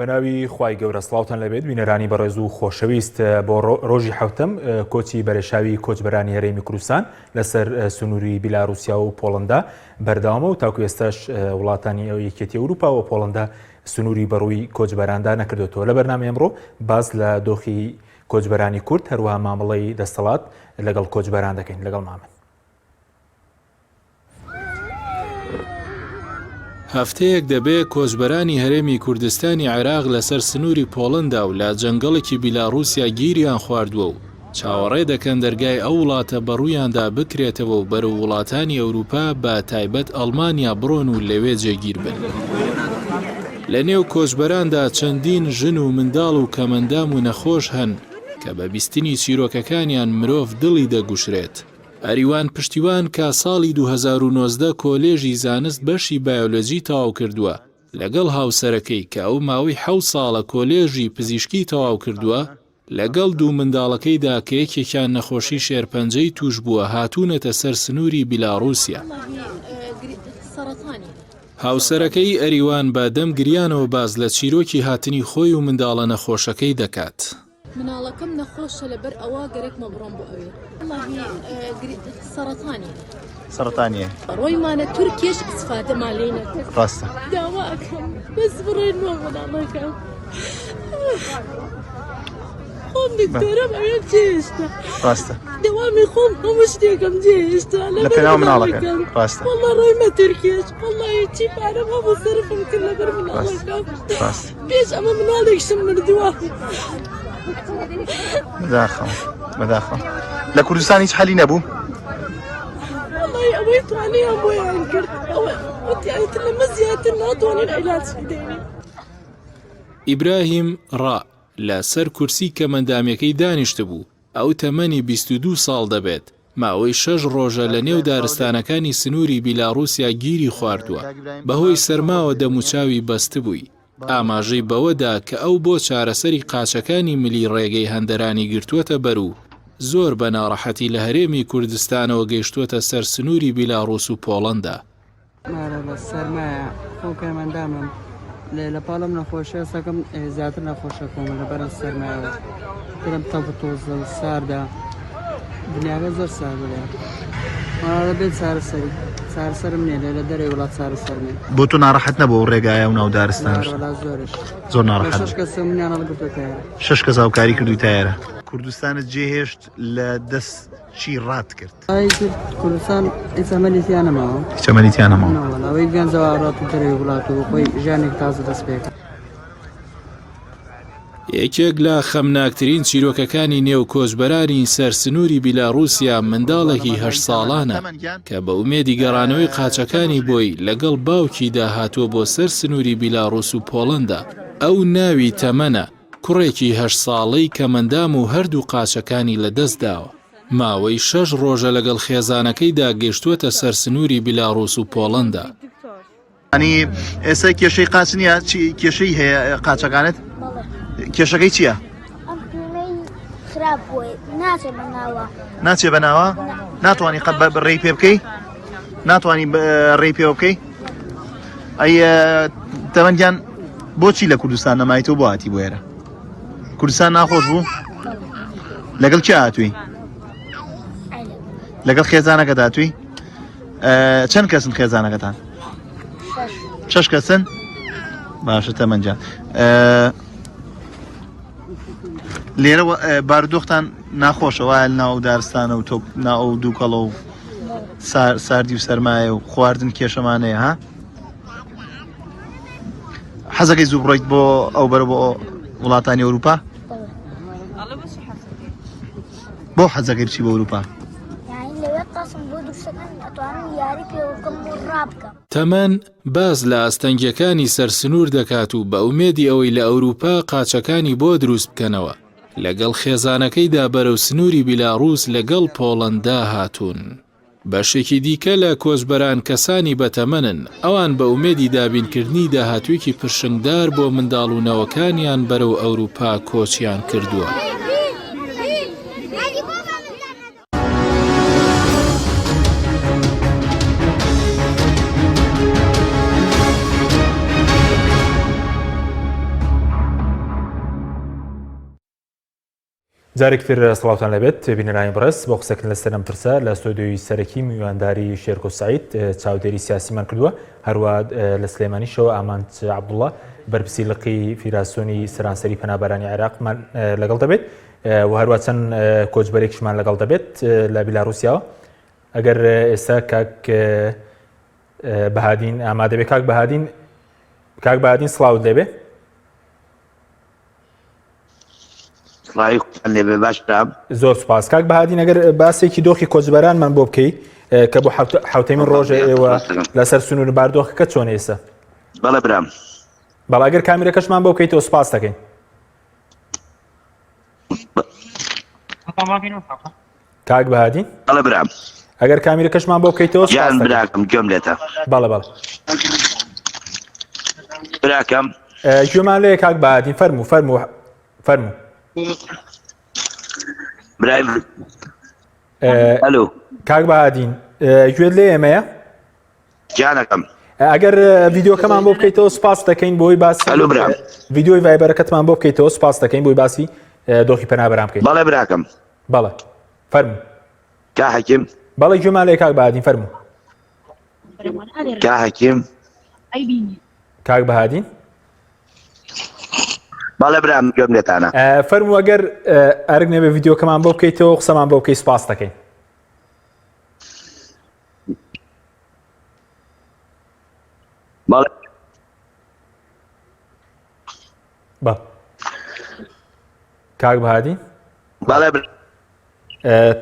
بەناوی خوای گەورە سڵاوتان لەبێت بینەرانی بەڕێز و خۆشەویست بۆ ڕۆژی حەوتەم کۆچی بەرەشاوی کۆچبەرانی هەرێمی کوردستان لەسەر سنووری بیلاروسیا و پۆڵەندا بەردەوامە و تاکو ئێستاش وڵاتانی یەکێتی ئەوروپا و پۆڵەندا سنووری بەڕووی کۆچبەراندا نەکردێتەوە. لە بەرنامەی ئەمڕۆ باز لە دۆخی کۆچبەرانی کورد هەروەها مامەڵەی دەسەڵات لەگەڵ کۆچبەران دەکەین. لەگەڵ مامن. هەفتەیەک دەبێت کۆچبەرانی هەرێمی کوردستانی عێراق لەسەر سنووری پۆڵەندا و لە جەنگەڵێکی بیلاروسیا گیریان خواردووە و چاوەڕێ دەکەن دەرگای ئەو وڵاتە بەڕوویاندا بکرێتەوە و بەرەو وڵاتانی ئەوروپا بە تایبەت ئەڵمانیا بڕۆن و لەوێ جێگیر بن. لە نێو کۆچبەراندا چەندین ژن و منداڵ و کەمەندام و نەخۆش هەن کە بە بیستنی چیرۆکەکانیان مرۆڤ دڵی دەگوشرێت. ئەریوان پشتیوان کە ساڵی 2019 کۆلێژی زانست بەشی بایۆلۆجی تەواو کردووە لەگەڵ هاوسەرەکەی کە ئەو ماوەی 7 ساڵە کۆلێژی پزیشکی تەواو کردووە لەگەڵ دوو منداڵەکەیدا کە یەکێکیان نەخۆشی شێرپەنجەی توش بووە هاتوونەتە سەر سنووری بیلاروسیا. هاوسەرەکەی ئەریوان بە دەم گریانەوە باز لە چیرۆکی هاتنی خۆی و منداڵە نەخۆشەکەی دەکات. مناڵەکەم نەخۆشە لەبەر ئەوە گەرێکمە بڕۆم بۆ ئەوێ سەرەتانیە ڕۆیمانە تورکیش ئیسفادەمان لێ نەکرد. ڕاستە داوا ئەکەم بەس بڕێنەوە مناڵەکەم خۆم دکتۆرم ئەوێ جێهێشتا. ڕاستە دەوامی خۆم هەموو شتێکم جێهێشتا لە پێناو مناڵەکەم. ڕاستە وەڵڵا ڕۆیمە تورکیش وەڵڵی چی پارەم هەموو سەرفم کرد لەبەر مناڵەکەم. پێش ئەمە مناڵێکشم مردووە. مەداخەم لە کوردستان هیچ حەلی نەبوو؟ وەڵڵی ئەوەی توانیان بۆیان کرد وتیایەتر لەمە زیاتر ناتوانین عیلاج بدەینین. ئیبراهیم ڕا لە سەر کورسی کەمەندامەکەی دانیشتە بوو. ئەو تەمەنی 22 ساڵ دەبێت. ماوەی 6 ڕۆژە لە نێو دارستانەکانی سنووری بیلاروسیا گیری خواردووە. بەهۆی سەرماوە دەموچاوی بەستە بووی. ئاماژەی بەوەدا کە ئەو بۆ چارەسەری قاچەکانی ملی ڕێگەی هەندەرانی گرتووەتە بەرو زۆر بە ناڕەحەتی لە هەرێمی کوردستانەوە گەیشتووەتە سەر سنووری بیلاڕوس و پۆڵەندا. سەرمایە خۆ کارمەندامم لە پاڵم نەخۆشە سەکەم زیاتر نەخۆشە کۆمە لەبەر سەرمایەوە کرم تەپ تۆزە و ساردا دنیاگە زۆر سار بێت چارەسەری چارەسەرم نیە لە دەرەوەی وڵات چارەسەرمێ. بۆ تۆ ناڕەحەت نەبوو ئەو ڕێگایە و ناو دارستانش؟ زۆر ناڕەحەت. 6 کەس منیانە گرتووە تایەرە. 6 کەس هاوکاری کردووی تایەرە. کوردستانت جێهێشت لە دەست چی ڕات کرد؟ کوردستان هیچ ئەمەلیتیان نەماوە. هیچ ئەمەلیتیان نەماوە. ئەوەی گەنجەوە ڕات و دەرەوەی وڵات و خۆی ژیانێک تازە دەست پێکە. یەکێک لە خەمناکترین چیرۆکەکانی نێو کۆچبەرانی سەر سنووری بیلاروسیا منداڵێکی 8 ساڵانە کە بە ئومێدی گەڕانەوەی قاچەکانی بۆی لەگەڵ باوکیدا هاتووە بۆ سەر سنووری بیلاڕوس و پۆڵەندا. ئەو ناوی تەمەنە کوڕێکی 8 ساڵەی کەمەندام و هەردوو قاچەکانی لەدەستداوە. ماوەی 6 ڕۆژە لەگەڵ خێزانەکەیدا گەیشتووەتە سەر سنووری بیلاڕوس و پۆڵەندا. ئەنی ئێستا کێشەی قاچ نییە؟ کێشەی هەیە قاچەکانت؟ کێشەکەی چییە؟ ناچێ بەناوە؟ ناتوانانی قەت ڕێی پێ بکەی؟ ناتوانانی ڕێی پێ بکەی؟ ئەی تەمەنگیان بۆچی لە کوردستان نەمایتەوە بۆ هاتی بۆ ئێرە؟ کوردستان ناخۆش بوو؟ لەگەڵ کێ هاتووی؟ لەگەڵ خێزانەکەت هاتووی؟ چەند کەسن خێزانەکەتان؟ 6 کەسن؟ باشە تەمەنجان. لێرە بارودۆختان ناخۆشە وایە ناو دارستانە و تۆ ناو دووکەڵە و ساردی و سەرمایە و خواردن کێشەمانەیە ها؟ حەزەکەی زوو بڕۆیت بۆ ئەو بەرە بۆ وڵاتانی ئەوروپا؟ بۆ حەزەکەی بچی بۆ ئەوروپا؟ تەمەن باز لە ئەستەنگیەکانی سەرسنوور دەکات و بە ئومێدی ئەوەی لە ئەوروپا قاچەکانی بۆ دروست بکەنەوە لەگەڵ خێزانەکەیدا بەرەو سنووری بیلاڕوس لەگەڵ پۆڵەندا هاتوون. بەشێکی دیکە لە کۆچبەران کەسانی بەتەمەنن ئەوان بە ئومێدی دابینکردنی داهاتوویەکی پرشنگدار بۆ منداڵونەوەکانیان بەرەو ئەوروپا کۆچیان کردووە. جارێکتر سڵاوتان لەبێت بینەرانی بەڕێز بۆ قسەکردن لەسەر ئەم پرسە لە ستۆدیۆی سەرەکی میوانداری شێرکۆ سەعید چاودێری سیاسیمان کردووە هەروە لە سلێمانیشەوە ئامانت عەبدوڵڵا بەرپرسیلقی فیراسۆنی سەرانسەری پەنابەرانی عێراقمان لەگەڵ دەبێت و هەروە چەند کۆچبەرێکیشمان لەگەڵ دەبێت لە بیلاڕوسیاوە ئەگەر ئێستا کاک بەهادین ئامادە بێ کاک بەهادین سڵاوت لێبێ زۆر سوپاس کاک بەهادین ئەگەر باسێکی دۆخی کۆچبەرانمان بۆ بکەی کە بۆ حوتەیمن ڕۆژە ئێوە لەسەر سنوور باردۆخەکە چۆن ئێستا بەڵێ برام بەڵام ئەگەر کامیرەکەشمان بۆ بکەیتەوە سوپاس دەکەین کاک بەهادین بەڵێ برام ئەگەر کامیرەکەشمان بۆ بکەیتەوە سوپاس گیان دەکەین براکەم گوێم لێتە بەڵێ براکەم گوێمان لێیە کاک بەهادین فەرموو برایم ئەلو کاک بەهادین گوێت لێ ئێمەیە گیانەکەم ئەگەر ڤیدیۆکەمان بۆ بکەیتەوە سوپاس دەکەین بۆی باسی ئەلو برام ڤیدیۆی ڤایبەرەکەتمان بۆ بکەیتەوە سوپاس دەکەین بۆی باسی دۆخی پەنابەران بکەین بەڵێ براکەم بەڵێ فەرموو کا حەکیم بەڵێ گوێمان لێ کاک بەهادین فەرموو کا حەکیم کاک بەهادین بەڵێ برام گوێم لێتانە فەرموو ئەگەر ئەرگ نەبێ ڤیدیۆکەمان بۆ بکەیتەوە قسەمان بۆ بکەی سوپاس دەکەین بەڵێ بە کاک بەهادین بەڵێ برام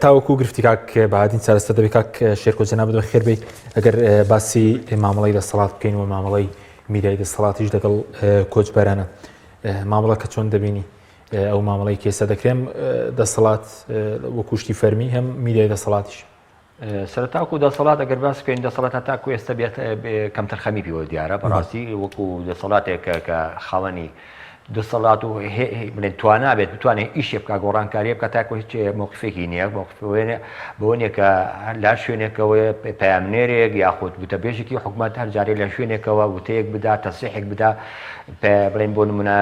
تاوەکو گرفتی کاک بەهادین چارەسەر دەبێت کاک شێرکۆ جەناب بە خێر بێ ئەگەر باسی مامەڵەی دەسەڵات بکەین و مامەڵەی میدیای دەسەڵاتیش لەگەڵ کۆچبەرانە مامەڵەکە چۆن دەبینی ئەو مامەڵەی کێسە دەکرێم دەسەڵات وەکوشتی فەرمی هەم میدیای دەسەڵاتیش سەرتاکو دەسەڵات ئەگەر باس بکەین دەسەڵات هەتاکو ئێستا بێت کەمتر خەمی پێوە دیارە بەڕاستی وەکو دەسەڵاتێکە کە خاوەنی دەسەڵات و بڵێن توانە بێت بتوانێت ئیشێ بکە گۆڕانکاریە بکە تاکو هیچ موقفێکی نییە بۆنێ کە لا شوێنێکەوە پامنێرێک یاخود بتە بێژێکی حکوومەت هەر جارێ لە شوێنێکەوە وتەیەک بدا تەسیحێک بدا بڵێن بۆ نمونە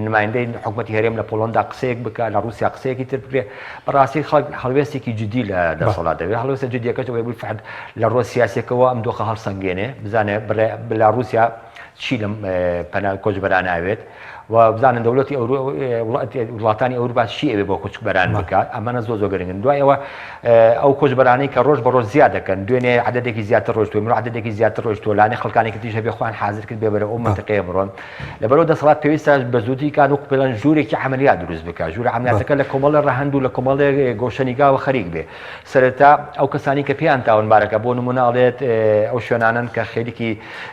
نمایندەی حکوومەتی هەرێم لە پۆڵۆندا قسەیەک بکە لە رووسیا قسەیەکی تر بکرێ بەڕاستی خەڵک هەڵوێستێکی جدی لە دەسەڵات دەبێت هەڵوێستە جدیەکەەوەی بفعل لە ڕۆ سیاسێکەوە ئەم دۆخە هەڵسەنگێنێ بزانێ بلا رووسیا چی لەم کۆچبەران ئاوێت و بزانن دەوڵەتی وڵاتانی ئەوروپا چی ئەوێ بۆ کۆچبەران بکات ئەمانە زۆر گرنگن دوایەوە ئەو کۆچبەرانەی کە ڕۆژ بە ڕۆژ زیاد دەکەن دوێنێ عددێکی زیاتر ڕۆژ توێ عددێکی زیاتر ڕۆژ تۆلانێ خەڵکانێکی تیژە بێ خوان حاضر کرد بێ بەرە ئەو منطقەیە بڕۆن لەبەرەوە دەسەڵات پێویستە بە زووتی کات وەکو پێڵەن ژوورێکی عەمەلیات دروست بکات ژوورە عەمەلیاتەکە لە کۆمەڵە ڕەهەند و لە کۆمەڵێ گۆشەنیگاوە خەریک بێ سەرەتا ئەو کەسانی کە پێیان تاوانبارەکە بۆ نمونە ئەڵێت ئەو شوێنانن کە خێریکی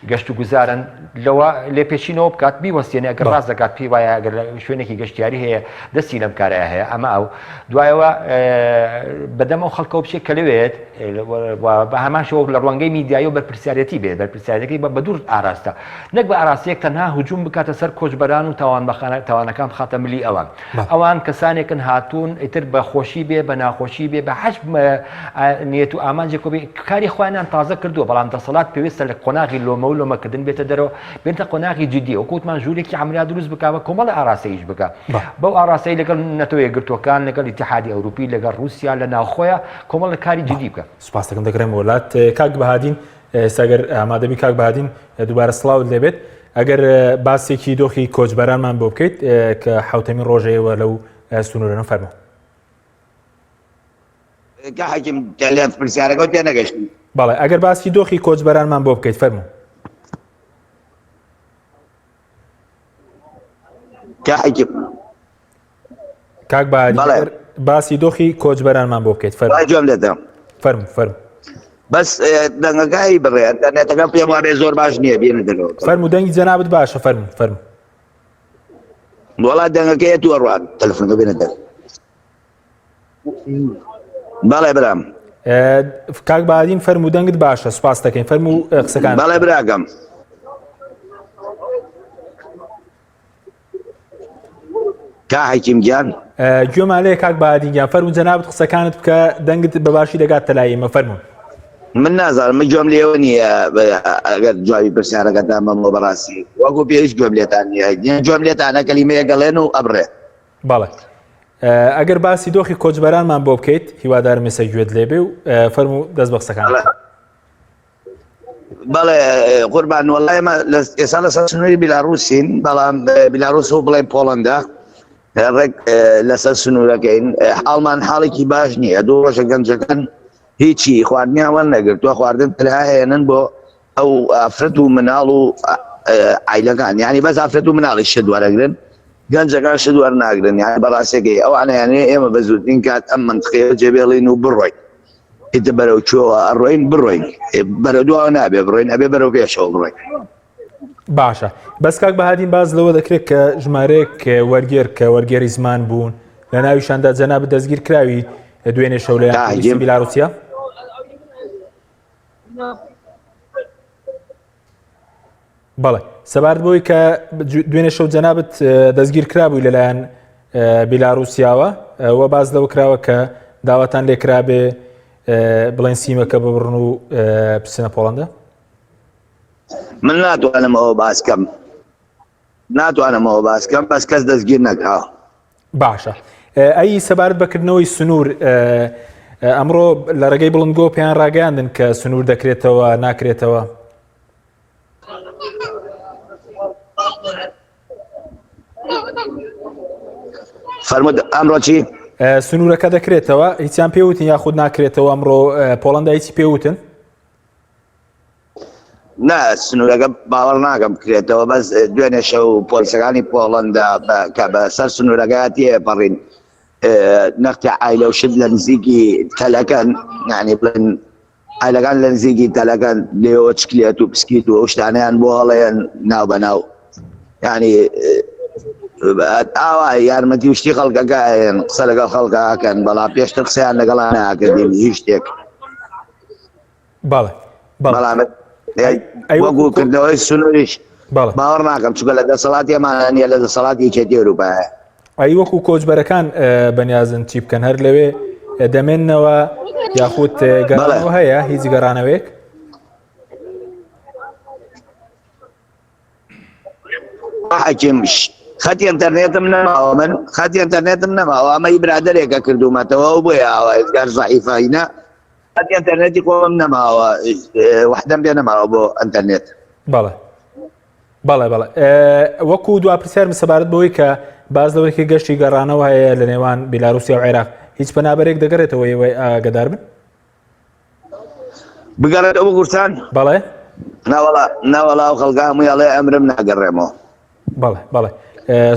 گەشت و گوزارن لەوە لێ پێچینەوە بکات بیوەستێنێ ئەگەر ڕاست دەکات پێی وایە ئەگەر شوێنێکی گەشتیاری هەیە دەستی لەم کارەیە هەیە ئەمە ئەو دوایەوە بەدەم ئەو خەڵکەوە بچێت کە لەوێت بە هەمان شەوە لە ڕوانگەی میدیایی و بەرپرسیارەتی بێت بەرپرسیارەتی بە دوور ئاراستە نەک بە ئاراستەیەک تەنها هجووم بکاتە سەر کۆچبەران و تاوانەکان خاتە ملی ئەوان کەسانێکن هاتوون ئیتر بە خۆشی بێ بە ناخۆشی بێ بە حەج نیەت و ئامانجێکۆ بێ کاری خۆیانیان تازە کردووە بەڵام دەسەڵات پێویستە لە قۆناغی لۆمە و لۆمەکردن بێتە دەرەوە بێتە قۆناغی جدی وەکوتمان ژوورێکی عەمەلیات دروست بکە کۆمەڵە ئاراسەیش بکە بەو ئاراسایی لەگەڵ نەتەوە یەکگرتوەکان لەگەڵ ئیتیحادی ئەوروپی لەگەڵ رووسیا لە ناوخۆیە کۆمەڵە کاری جدی بکە سوپاس دەکەم دەگرێم وڵات کاک بەهادین ئێستاگەر ئامادەبی کاک بەهادین دووبارە سڵاوت لێبێت ئەگەر باسێکی دۆخی کۆچبەرانمان بۆ بکەیت کە حوتەمی ڕۆژەیەوە لەو سنوورەنە فەرموو حەکیم لە پرسیارەکە تێنەگەشتی بەڵێ ئەگەر باسی دۆخی کۆچبەرانمان بۆ بکەیت فەرموو کاک بەهادین باسی دۆخی کۆچبەرانمان بۆ بکەیت فەرموو بەس دەنگەکەی بڕێت دەنێتەکە پێم وابێ زۆر باش نییە بێنە دەرەوە فەرموو دەنگی جەنابەت باشە فەرموو وڵات دەنگەکەیە تووە ڕوان تەلەفۆنەکە بێنە دەر بەڵێ برام کاک بەهادین فەرموو دەنگت باشە سوپاس دەکەین فەرموو قسەکان بەڵێ براکەم کا حەکیم گیان گوێمان لێ کاک بەهادین گیان فەرموو جەنابەت قسەکانت بکە دەنگت بەباشی دەگاتە لای ئێمە فەرموو من نازانم من گوێم لێوە نییە ئەگەر جوابی پرسیارەکەدا مەمەوە بەڕاستی وەکو پێ هیچ گوێم لێتان نییە گوێم لێتانە کەلیمەیە گەڵێن و ئەبڕێ بەڵێ ئەگەر باسی دۆخی کۆچبەرانمان بۆ بکەیت هیوادارم ێستا گوێت لێبێ و فەرموو دەست بە قسەکان. بەڵێ قوربان وەڵای ئێستا لەسەر سنووری بیلاڕووسین، بەڵام بیلاڕووس و بڵێ پۆڵەندا ڕێک لەسەر سنوورەکەین. حاڵمان حاڵێکی باش نییە. دوو ڕۆژە گەنجەکان هیچی خواردنیان نەگرتووە، خواردن تەنها هێنن بۆ ئەو ئافرەت و مناڵ و عیلەکان، یعنی بەس ئافرەت و مناڵی شت وەرەگرن، گەنجەکان شت وەرناگرن. یعنی بەڕاستێکی ئەوانەیانێ ئێمە بە زووترین کات ئەم منطقەیە جێبێڵین و بڕۆین، ئیتر بەرەو چۆوە ئەڕۆین بڕۆین، بەرە دووە نابێ بڕۆین، ئەبێ بەرەو پێشەوە بڕۆین. باشە بەس کاک بەهادین باز لەوە دەکرێت کە ژمارەیەک وەرگێر کە وەرگێری زمان بوون لە ناویشاندا جەناب دەستگیر کراوی دوێنێ شەو لە بیلاڕوسیا. بەڵێ سەبارەت بۆی کە دوێنێ شەو جەنابەت دەستگیر کرابووی لەلایەن بیلاڕوسیاوە وە باز لەوە کراوە کە داواتان لێکرابێ بڵێن سیمەکە ببڕن و بچنە پۆڵەندا. من ناتوانم ئەوە باسکەم بەس کەس دەستگیر نەکراوە. باشە ئەی سەبارەت بەکردنەوەی سنوور ئەمڕۆ لە ڕێگەی بڵندگۆ پێیان ڕاگەاندن کە سنوور دەکرێتەوە ناکرێتەوە. فەرموود ئەمڕۆ چی؟ سنوورەکە دەکرێتەوە هیچیان پێوتن یاخود ناکرێتەوە ئەمڕۆ پۆڵەندا هیچی پێوتن؟ نا سنوورەکە باوەڕ ناکەم بکرێتەوە، بەس دوێنێ شەو پۆلیسەکانی پۆڵەندا کە بەسەر سنوورەکەتی پەڕین نەختی عایلە و شت لە نزیکی تەلەکەن، یعنی بڵێن عایلەکان لە نزیکی تەلەکەن لێەوە چکلێت و پسکیت و ئەو شتانەیان بۆ هەڵەیەن ناو بەناو، یعنی ئاوا یارمەتی وشتی خەڵکەکەیان قسە لەگەڵ خەڵکەکەن، بەڵام پێشتر قسەیان لەگەڵان ناکردین هیچ شتێک. بەڵێ بەڵام وەکو کردەوەی سنووریش باوەڕ ناکەم چونکە لە دەسەڵاتی ئەمانە نیە، لە دەسەڵاتی یەکێتی ئەوروپایە. ئەی وەکو کۆچبەرەکان بەنیازن چی بکەن هەر لەوێ دەمێننەوە یاخود گەڕانەوە هەیە هیچ گەڕانەوەیەک؟ حەکیمش خەتی ئینتەرنێتم نەماوە، من خەتی ئینتەرنێتم نەماوە، ئەمەی برادەرێکە کردومەتەوە و بۆیە ئاوا ئێزگار زەعیفەینە خەتی ئینتەرنێتی خۆم نەماوە، وەحدەم پێ نەماوە بۆ ئینتەرنێت. بەڵێ وەکو دواپرسیارم سەبارەت بەوەی کە باز لەوەیەکی گەشتی گەڕانەوە هەیە لە نێوان بیلاڕوسیا و عێراق هیچ پەنابەرێک دەگەڕێتەوە ئێوە ئاگادار بن؟ بگەڕێتەوە بە کورسان؟ بەڵێ ناوەڵا و خەڵکە هەمووی ئەڵێ ئەمرم ناگەڕێمەوە. بەڵێ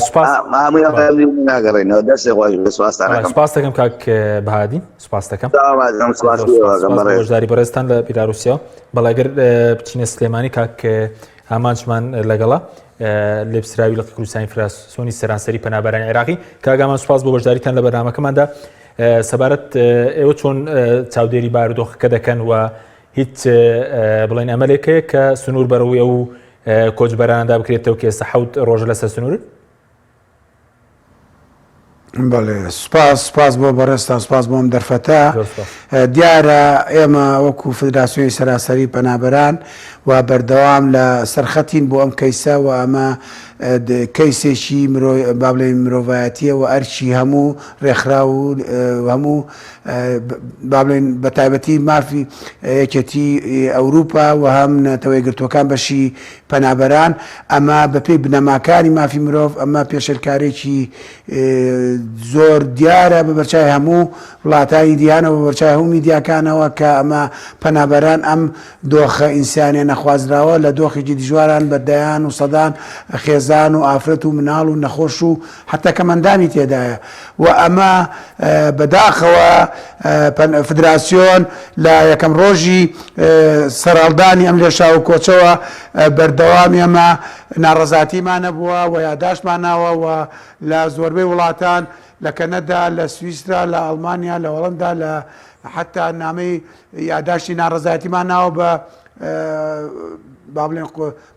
سوپاس ناگەڕێنەوە دەستی خۆش سوپاس دەکەم کاک بەهادین سوپاس دەکەم بەشداری بەڕێزتان لە بیلاڕوسیا. بەڵێگەر بچینە سلێمانی کاک ئامانجمان لەگەڵا لێبسراوی لە کوردستانی فراسۆنی سەرانسەری پەنابەرانی عێراقی. کاگامان سوپاس بۆ بەشداریتان لە بەرنامەکەماندا. سەبارەت ئێوە چۆن چاودێری بارودۆخەکە دەکەن و هیچ بڵێن ئەمەلێکەیە کە سنوور بەرەوەی ئەو کۆچبەراندا بکرێتەوە کە ئێستا 7 ڕۆژە لەسەر سنوورن؟ بەڵێ سوپاس بۆ بەڕێستا سوپاس بۆم دەرفەتە. دیارە ئێمە وەکو فدراسیۆنی سەراسەری پەنابەران و بەردەوام لە سەرخەتین بۆ ئەم کەیسە و ئەمە کەیسێکی با بڵێن مرۆڤایەتیە و ئەرچی هەموو ڕێکخرا و هەموو با بڵێن بە تایبەتی مافی یەکێتی ئەوروپا و هەم نەتەوەی گرتوەکان بەشی پەنابەران ئەمە بەپێی بنەماکانی مافی مرۆڤ ئەمە پێشەرکارێکی زۆر دیارە بە بەرچای هەموو وڵاتانی دیانەوە بە بەرچای هەموو میدیاکانەوە کە ئەمە پەنابەران ئەم دۆخە ئینسانیە نەخوازراوە لە دۆخێکی دیژواران بەدایان و سەدان خێزان و ئافرەت و مناڵ و نەخۆش و حتا کەمەندانی تێدایە و ئەمە بەداخەوە فدراسیۆن لە یەکەم ڕۆژی سەرهەڵدانی ئەم لێشا و کۆچەوە بەردەوامی ئەمە ناڕەزاتیمان نەبووە و یاداشتماناوە و لە زۆربەی وڵاتان لە کەنەدا لە سویسرا لە ئەڵمانیا لە هۆڵەندا لە حتا نامەی یاداشتی ناڕەزایەتیمان ناوە بە با بڵێن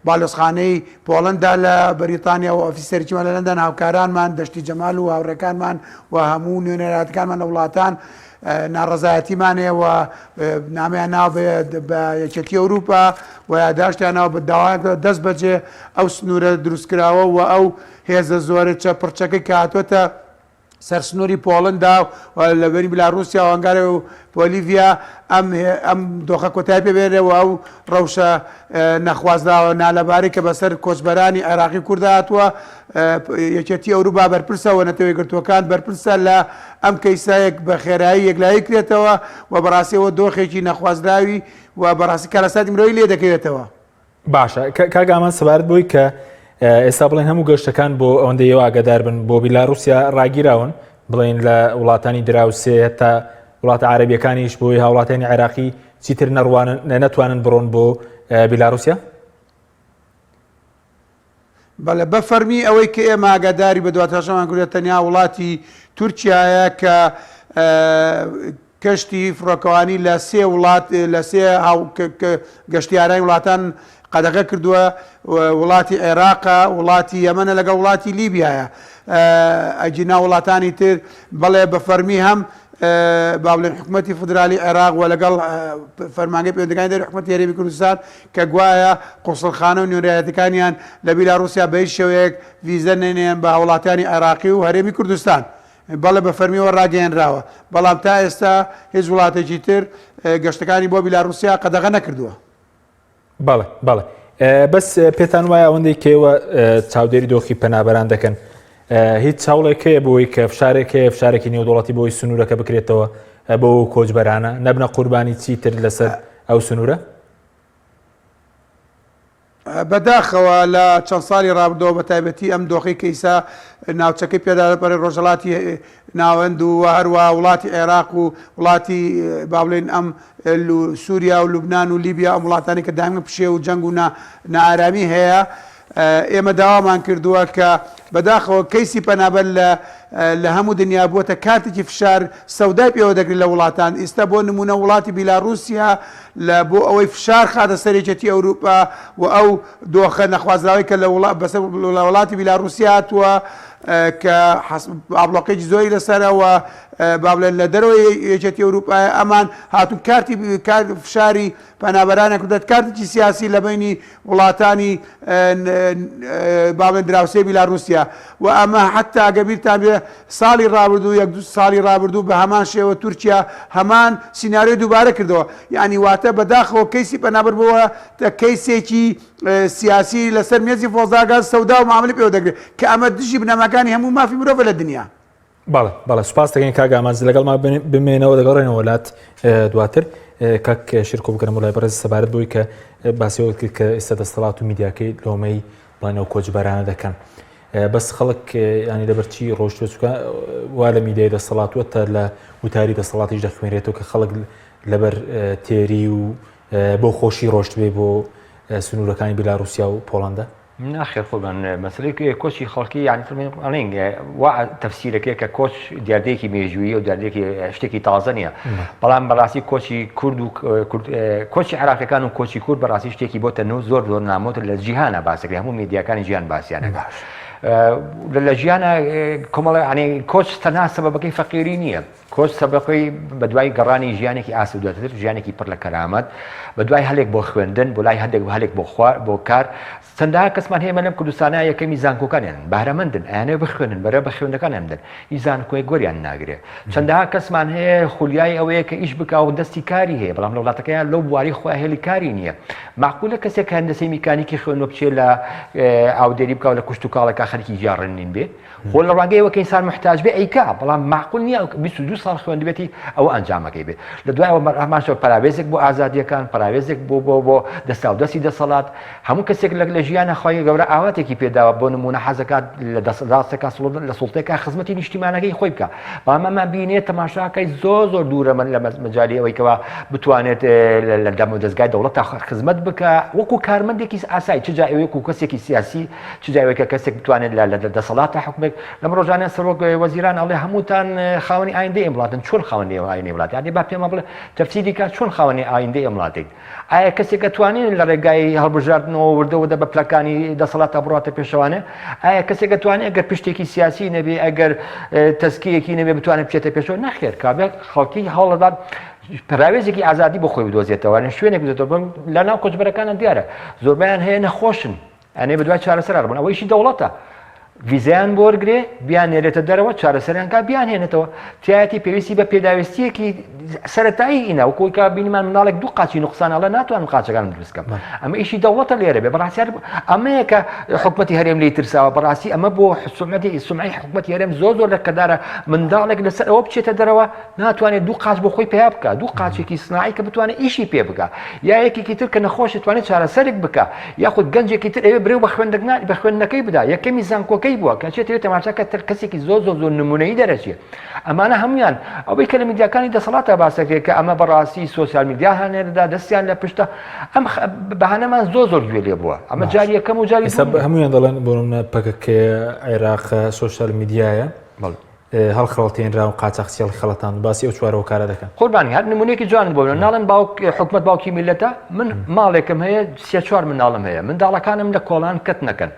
باڵۆزخانەی پۆڵەندا لە بەریتانیا و ئۆفیسەرێکیمان لە لەندەن هاوکارانمان دەشتی جەمال و هاوڕێکانمان و هەموو نوێنەراتەکانمان لە وڵاتان ناڕەزایەتیمانێ و نامیان ناو بە یەکێتی ئەوروپا و یاداشتیان ناو بە داوایان دەست بەجێ ئەو سنوورە دروستکراوە و ئەو هێزە زۆرە پڕچەکەی کە هاتوۆتە سەرسنووری پۆڵندا و لە بەری بلاڕوسیا و هەنگارە و بۆلیڤیا ئەم دۆخە کۆتای پێبێنێەوە ئەو ڕەوشە نەخوازراوە نالەباری کە بەسەر کۆچبەرانی عێراقی کووردا هاتووە یەکێتی ئەوروپا بەرپرسەوە نەتەوەی گرتوەکان بەرپرسە لە ئەم کەیسایەک بە خێرایی یەکلایی کرێتەوە و بەڕاستیەوە دۆخێکی نەخوازراوی و بەڕاستی کارەساتی مرۆی لێ دەکەوێتەوە. باشە کاگامان سەبارەت بووی کە ئێستا بڵێن هەموو گەشتەکان بۆ ئەوەندەی ئێوە ئاگادار بن بۆ بیلاڕوسیا ڕاگیراون بڵێن لە وڵاتانی دراوسێ هەتا وڵاتە عەرەبیەکانیش بۆی هاوڵاتانی عێراقی چیتر نەتوانن بڕۆن بۆ بیلاڕوسیا؟ بەڵێ بە فەرمی ئەوەی کە ئێمە ئاگاداری بە دواتاشەمان کردێت تەنیا وڵاتی تورکیایە کە کەشتی فڕۆکەوانی لە سێ وڵات لە سێ گەشتیارانی وڵاتان قەدەغە کردووە وڵاتی عێراقە وڵاتی یەمەنە لەگەڵ وڵاتی لیبیایە ئەجینا وڵاتانی تر بەڵێ بە فەرمی هەم با بڵێن حکوومەتی فدرالی عێراق و لەگەڵ فەرمانگەی پەیوەندیەکانی دەری حکوومەتی هەرێمی کوردستان کە گوایە قوسڵخانە و نوێنەرایەتەکانیان لە بیلاڕوسیا بە هیچ شێوەیەک ویزە نێنێن بە وڵاتانی عێراقی و هەرێمی کوردستان بەڵێ بە فەرمیەوە ڕاگەیەنراوە بەڵام تا ئێستا هیچ وڵاتێکی تر گەشتەکانی بۆ بیلاڕوسیا قەدەغە نەکردووە. بەڵێ بەڵێ بەس پێتان وایە ئەوەندەی کێوە چاودێری دۆخی پەنابەران دەکەن هیچ چاوڵێکەیە بۆی کە فشارێکی نێودوڵەتی بۆی سنوورەکە بکرێتەوە بۆ کۆچبەرانە نەبنە قوربانی چیتر لەسەر ئەو سنوورە؟ بەداخەوە لە چەند ساڵی ڕابردەوە بە تایبەتی ئەم دۆخی کەیسا ناوچەکەی پێدا لەپەڕی ڕۆژهەڵاتی ناوەند و هەروە وڵاتی عێراق و وڵاتی با بڵێن ئەم سووریا و لوبنان و لیبیا ئەم وڵاتانی کە دامە پشێ و جەنگ و نائارامی هەیە ئێمە داوامان کردووە کە بەداخەوە کەیسی پەنابەر لە هەموو دنیا بووەتە کاتێکی فشار سەودای پێوە دەگرێت لە وڵاتان ئێستا بۆ نمونە وڵاتی بیلاڕوسیا لە بۆ ئەوەی فشار خاتە سەرێکەتی ئەوروپا و ئەو دۆخە نەخوازراوی کە لە وڵاتی بیلاڕوسیا هاتووە کە ئابلۆقێکی زۆری لەسەرەوە با بڵێن لە دەرەوەی یەکێتی ئەوروپایە ئەمان هاتوون کارتی فشاری پەنابەرانە کردێت کارتێکی سیاسی لە بینی وڵاتانی با بڵێن دراوسێ بیلاڕوسیا و ئەمە حتا ئەگەبیرتان بێ ساڵی ڕابردوو یەک دو ساڵی ڕابردوو بە هەمان شێوە تورکیا هەمان سیناریۆی دووبارە کردەوە یعنی واتە بەداخەوە کەیسی پەنابەر بووە کەیسێکی سیاسی لەسەر مێزی فۆزاگاز سەودا و معاملەی پێوە دەگرێت کە ئەمە دژی بنەماکانی هەموو مافی مرۆڤە لە دنیا. بەڵێ سوپاس دەکەین کاگامانز لەگەڵمان بمێنەوە دەگەڕێنەوە وڵات دواتر کاک شیرکۆ بکەم وڵای بەڕێز سەبارەت بووی کە باسیەوە کرد کە ئێستا دەسەڵات و میدیاکەی لۆمەی بڵێنەوە کۆچبەرانە دەکەن بەس خەڵک ینی لەبەرچی ڕۆژتوچکە وا لە میدیای دەسەڵاتوە تا لە وتاری دەسەڵاتیش دەخوێنرێتەوە کە خەڵک لەبەر تێری و بۆ خۆشی ڕۆشت بێ بۆ سنوورەکانی بیلاڕوسیا و پۆڵەندا؟ ناخێر خۆبان مەسلەی کۆچی خەڵکی یعنی وا تەفسیرەکە کە کۆچ دیاردەیەکی مێژووی و دیاردەیەکی شتێکی تازە نییە بەڵام بەڕاستی کۆچی کورد و کۆچی عێراقیەکان و کۆچی کورد بەڕاستی شتێکی بۆتە نو زۆر نامۆتر لە جیهانە باسەکەی هەموو میدیاکانی جیهان باسییانەکە لە ژیانە کۆمەڵی عنی کۆچ تەنها سەبەبەکەی فەقیری نییە کۆچ سەبەقی بە دوای گەڕانی ژیانێکی ئاسوودەتر ژیانێکی پڕ لە کەرامەت بە دوای هەلێک بۆ خوێندن بۆ لای هەلێک بۆ کار چەندەها کەسمان هەیە لەم کوردستانە یەکەمی زانکۆکانیان بەهرەمەندن ئەیانێ بخوێنن بەرە بە خوێندەکانیان بدەن هیچ زانکۆی گۆریان ناگرێت چەندەها کەسمان هەیە خولیای ئەوەیە کە ئیش بکە و دەستی کاری هەیە بەڵام لە وڵاتەکەیان لەو بواری خۆی هێلی کاری نییە معقولە کەسێک هەندسەی میکانیکی خوێنەوە بچێت لە ئاودێری بکە و لە کوشت و کاڵێکا خەریکی جاڕنین بێ خۆ لە ڕانگەیەوە کە ئینسان محتاج بێ ئەیکا بەڵام معقول نییە 22 ساڵ خوێندبێتی ئەوە ئەنجامەکەی بێت لە دوایەوە مەرحەمانشەوە پراوێزێک بۆ ئازادیەکان پراوێزێک بۆ دەستا و دەستی دەسەڵات هەموو کەسێک لە ژیانە خۆی گەورە ئاواتێکی پێداوە بۆ نمونە حەزەکات لە دەسەڵاتێکا لە سوڵتێکا خزمەتی نیشتیمانەکەی خۆی بکە بەڵام ئەمە بینێت تەماشاکەی زۆر دوورە من لە مەجالی ئەوەی کەوا بتوانێت لە دەم و دەستگای دەوڵەت خزمەت بکە وەکو کارمەندێکی ئاسایی چ جا ئەوەیەک و کەسێکی سیاسی چ جایەوەیە کەسێک بتوانێت لە دەسەڵاتە حکومێک لەم ڕۆژانە سەرۆک وەزیران ئەڵێ هەمووتان خاوەنی ئایندەی ئەم وڵاتن چۆن خاوەنی ئایندەی وڵات یعنی با پێمە بڵێ تەفسیری کات چۆن خاوەنی ئایندەی ئەم وڵاتێک ئایا کەسێک دەتوانێت لە ڕێگای هەڵبژاردنەوە وردەوەدە بە پلەکانی دەسەڵاتە بڕاتە پێشەوانێ ئایا کەسێک دەتوانێت ئەگەر پشتێکی سیاسی نەبێ ئەگەر تەسکیەکی نەبێ بتوانێت بچێتە پێشەوە نەخێر کابێت خەڵکی هەوڵەدان پراوێزێکی ئازادی بۆ خۆی بدۆزێتەوە شوێنێک بدۆزێتەوە لە ناو کۆچبەرەکانە دیارە زۆربیان هەیە نەخۆشن ئەنێ بە دوای چارەسەر بوون ئەوەیشی دەوڵەتە ویزیان بۆ وەرگێ بیانێرێتە دەرەوە چارەسەریانکە بیانهێنێتەوە تایەتی پێویستی بە پێداویستیەکی سەرەتایی ئینە وەکوی کە بینیمان مناڵێک دوو قاچی نوقسانەڵە ناتوانم قاچەکانم دروستکەم ئەمە ئیشی دەوڵەتە لێرە بێ بەڕاستی ئەمەیە کە حکومەتی هەرێم لی ترساوە بەڕاستی ئەمە بۆ سومعی حکومەتی هەرێم زۆر لە کەدارە منداڵێک لەسەر ئەوە بچێتە دەرەوە ناتوانێت دوو قاچ بۆ خۆی پێیا بکە دوو قاچێکی سناعی کە بتوانێت ئیشی پێ بکە یا یەکێکی تر کە نەخۆش توانێت چارەسەرێک بکە یاخود گەنجێکی تر ئەوێ برێ بە خوێندنەکەی بدا یەکەمی زانکۆکەی بووە کە چێتەوێت تەماشاکە تر کەسێکی زۆر نمونەیی دەرەچێت ئەمانە هەمویان ئەوەی کە لە میدیاکانی دەسەڵاتە باسەکرێت کە ئەمە بەڕاستی سۆسیال میدیا هەنێردا دەستیان لە پشتە ئەم بەهانەمان زۆر گوێ لێ بووە ئەمە جاری یەکەم و جاری هەمویان دەڵێن بۆ پەکەکە عێراق سۆشیال میدیایە هەڵخەڵەتێنرا و قاچاقچێڵی خەڵەتان باسی ئەو چوارەوە کارە دەکەن قوربانی هەر نمونەیەکی جوان بۆ ناڵێن حکومەت باوکی میلەتە من ماڵێکم هەیە سێ-چوار منداڵم هەیە منداڵەکانم لە کۆڵان کەت نەکەن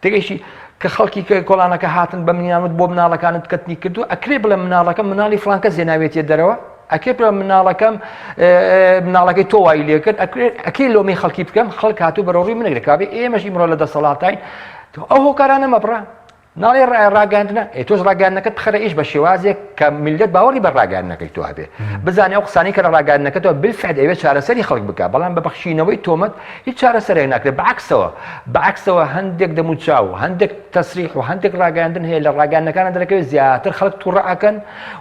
تێگەیشی کە خەڵکی کۆڵانەکە هاتن بە منیانوت بۆ مناڵەکانت کەتنی کردو ئەکرێ بڵێ مناڵەکە مناڵی فلانکە زێناوێتیە دەرەوە ئەکێ بڵێ مناڵەکەی تۆ وای لێ کرد ئەکەی لۆمەی خەڵکی بکەم خەڵک هاتوو بەڕۆڕی منەگرێت کابێ ئێمەش ئیمڕۆ لە دەسەڵاتین ئەو هۆکارانە مەبڕە ناڵێ ڕاگەاندنە تۆش ڕاگەاندنەکەت بخەرە ئیش بە شێوازێک کە میلەت باوەڕی بە ڕاگەاندنەکەی تۆ هەبێ بزانێ ئەو قسانەی کە لە ڕاگەاندنەکەتەوە بالفعل ئەوێ چارەسەری خەڵک بکە بەڵام بە بەخشینەوەی تۆمەت هیچ چارەسەرێک ناکرێت بەعکسەوە هەندێک دەموچاو هەندێک تەسریح و هەندێک ڕاگەاندن هەیە لە ڕاگەاندنەکانە دەرەکەوێت زیاتر خەڵک تووڕەکەن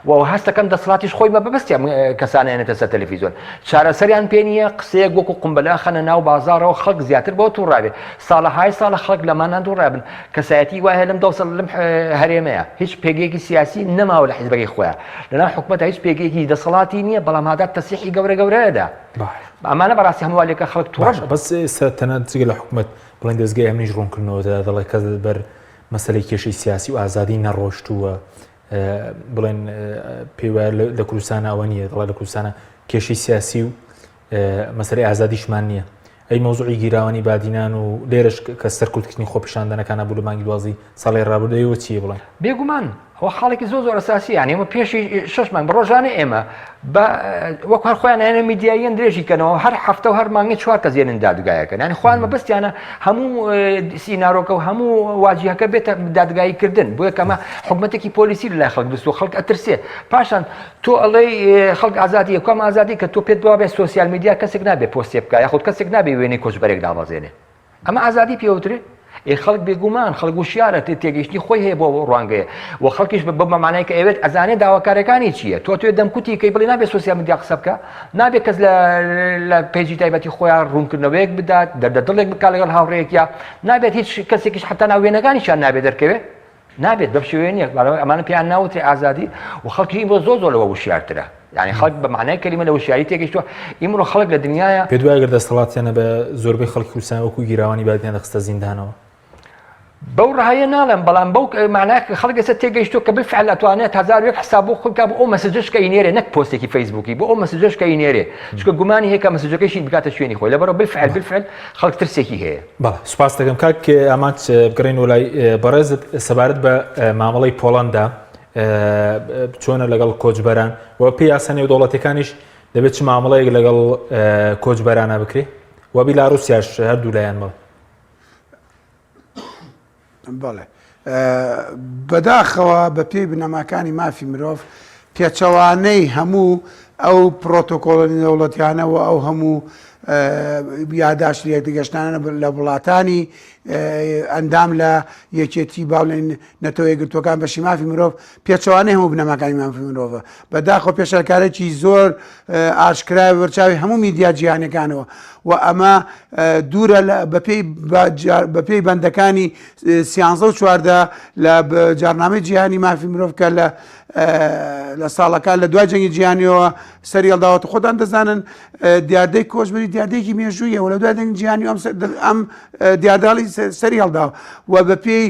و هەستەکەن دەسەڵاتیش خۆی بە بەبەستیان کەسانێنێتە سەر تەلەڤیزۆن چارەسەریان پێ نییە قسەیەک وەکو قومبەلا خەنە ناو بازاڕەوە خەڵک زیاتر بۆ تووڕابێت ساڵەهای ساڵە خەڵک لەمانان تووڕابن کەسایەتی وایە لەم دەوسەڵ لەم هەرێمەیە هیچ پێگەیەکی سیاسی نەماوە لە حیزبەکەی خۆیان لەناو حکومەتە هیچ پێگەیەکی دەسەڵاتی نییە بەڵام هادات تەسیحی گەورەیەدا ئەمانە بەڕاستی هەمووالێکە خەڵک تووڕەش بەس تەنانەت جگە لە حکومەت بڵێن دەستگای ئەمنیش ڕوونکردنەوەدا دەڵێ کەس بەر مەسەلەی کێشەی سیاسی و ئازادی نەڕۆشتووە بڵێن پێی وایە لە کوردستانە ئەوە نییە دەڵێ لە کوردستانە کێشەی سیاسی و مەسەلەی ئازادیشمان نییە ئەی مەوزوعی گیراوانی بادینان و لێرەش کە سەرکوتکردنی خۆپیشاندنەکانە بوو لە مانگی دوازی ساڵی ڕابردەیەوە چیە بڵێن بێگومان ئەوە خاڵێکی زۆر ئەساسی یانی ئەمە پێشی 6 مانگ بڕۆژانە ئێمە وەک هەر خۆیان هێنە میدیاییان درێژیکەنەوە هەر هەفتە و هەر مانگی 4 کەس هێنن دادگایەکەن ینی خۆیان مەبەستیانە هەموو سینارۆکە و هەموو واجیهەکە بێتە دادگاییکردن بۆیە کە ئەمە حکومەتێکی پۆلیسی لەلای خەڵک دروست و خەڵک ئەترسێ پاشان تۆ ئەڵێ خەڵک ئازادیە کام ئازادی کە تۆ پێت بوا بێ سۆسیال میدیا کەسێک نابێ پۆستێ بکە یاخود کەسێک نابێ وێنەی کۆچبەرێک دابەزێنێ ئەمە ئازادی پێوترێ خەڵک بێگومان خەڵک وشیارە تێگەیشتنی خۆی هەیە بۆ ڕوانگەیە و خەڵکیش بە مامانای کە ئەوێت ئەزانێت داواکارەکانی چییە تۆ توێ دەمکوتی کەی بڵێ نابێت سۆسیال میدیا قسە بکە نابێت کەس لە پێیجی تایبەتی خۆیان ڕوونکردنەوەیەک بدات دەردەدڵێک بکە لەگەڵ هاوڕێیەک یا نابێت هیچ کەسێکیش حتا ناوێنەکانیشان نابێت دەرکەوێت نابێت بە شوێنێک ئەمانە پێیان ناوتێ ئازادی و خەڵکی ئیمڕۆ زۆر لەوە وشیارترە یعنی خەڵک بە معنای کەلیمە لە وشیاری تێگەیشتووە ئیمڕۆ خەڵک لە دنیاە پێ دوای گەر دەسەڵاتیانە بە زۆربەی خەڵکی کوردستان وەکو گیراوانی بادیان دەخستە زیندانەوە بەو ڕاهەیە ناڵێم بەڵام بەو معناکە خەڵک ئێستا تێگەیشتووە کە بالفعل ئەتوانێت 1000 حساب بۆ خۆی بکات بۆ ئەو مەسەجەش کە ئینێرێ نەک پۆستێکی فەیسبووکی بۆ ئەو مەسەجەش کە ئینێرێ چونکە گومانی هەیە کە مەسەجەکەیشی بکاتە شوێنی خۆی لەبەرەوە بالفعل خەڵک ترسێکی هەیە بەڵێ سوپاس دەکەم کاک ئەمات بگەڕێنەوە لای بەڕێزت سەبارەت بە مامەڵەی پۆڵەندا چۆنە لەگەڵ کۆچبەران و پێی یاسانەی و دەوڵەتەکانیش دەبێت چ مامەڵەیەک لەگەڵ کۆچبەرانە بکرێ و بیلاڕوسیاش هەردوو لایەن بڵێ بەڵێ بەداخەوە بە پێی بنەماکانی مافی مرۆڤ پێچەوانەی هەموو ئەو پرۆتۆکۆڵی دەوڵەتیانەوە ئەو هەموو یاداشتی یەکدەگەشتانە لە وڵاتانی ئەندام لە یەکێتی باڵێن نەتەوە یەکگرتوەکان بەشی مافی مرۆڤ پێچەوانەی هەموو بنەماکانی مافی مرۆڤە بەداخەوە پێشەکارێکی زۆر ئاشکرا وەرچاوی هەموو میدیا جیهانەکانەوە و ئەمە دوورە بە پێی بەندەکانی 13 لە جارنامەی جیهانی مافی مرۆڤ کە لە ساڵەکان لە دوای جەنگی جیهانیەوە سەری هەڵداوەتە خۆتان دەزانن دیاردەی کۆچبەری دیاردەیەکی مێژوویە و لە دوای جەنگی جیهانی ئەم دیارداڵی سەری هەڵداوە و بە پێی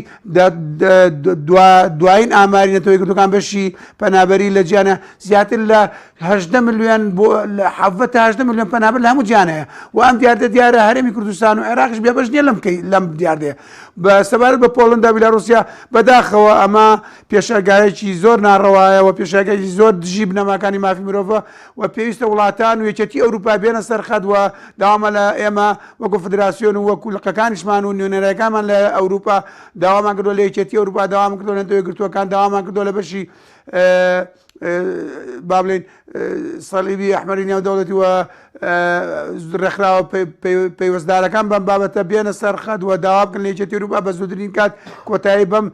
دوایین ئاماری نەتەوە یەکگرتوەکان بەشی پەنابەری لە جیهانە زیاتر لە 18 ملیۆن بۆ 18 ملیۆن پەنابەر لە هەموو جیهانەیە و ئەم دیاردە دیارە هەرێمی کوردستان و عێراقیش بێبەش نییە لەم دیاردەیە بە سەبارەت بە پۆڵەندا بیلاڕوسیا بەداخەوە ئەمە پێشەرگایەکی زۆر ناڕەوایە و پێشەرگایەکی زۆر دژی بنەماکانی مافی مرۆڤە و پێویستە وڵاتان و یەکێتی ئەوروپا بێنە سەرخەت و داوامە لە ئێمە وەکو فدراسیۆن و وەکو لقەکانیشمان و نوێنەرەکانمان لە ئەوروپا داوامان کردو لە یەکێتی ئەوروپا داوام کردو لە نەتەوەی گرتووەکان داوامان کردو لە بەشی با بڵێن سەلیبی ئەحمەری نێودەوڵەتی و ڕێکخراوە پەیوەستدارەکان بەم بابەتە بێنە سەر خەت و داوا بکەن لە یەکێتی ئەوروپا بە زووترین کات کۆتایی بەم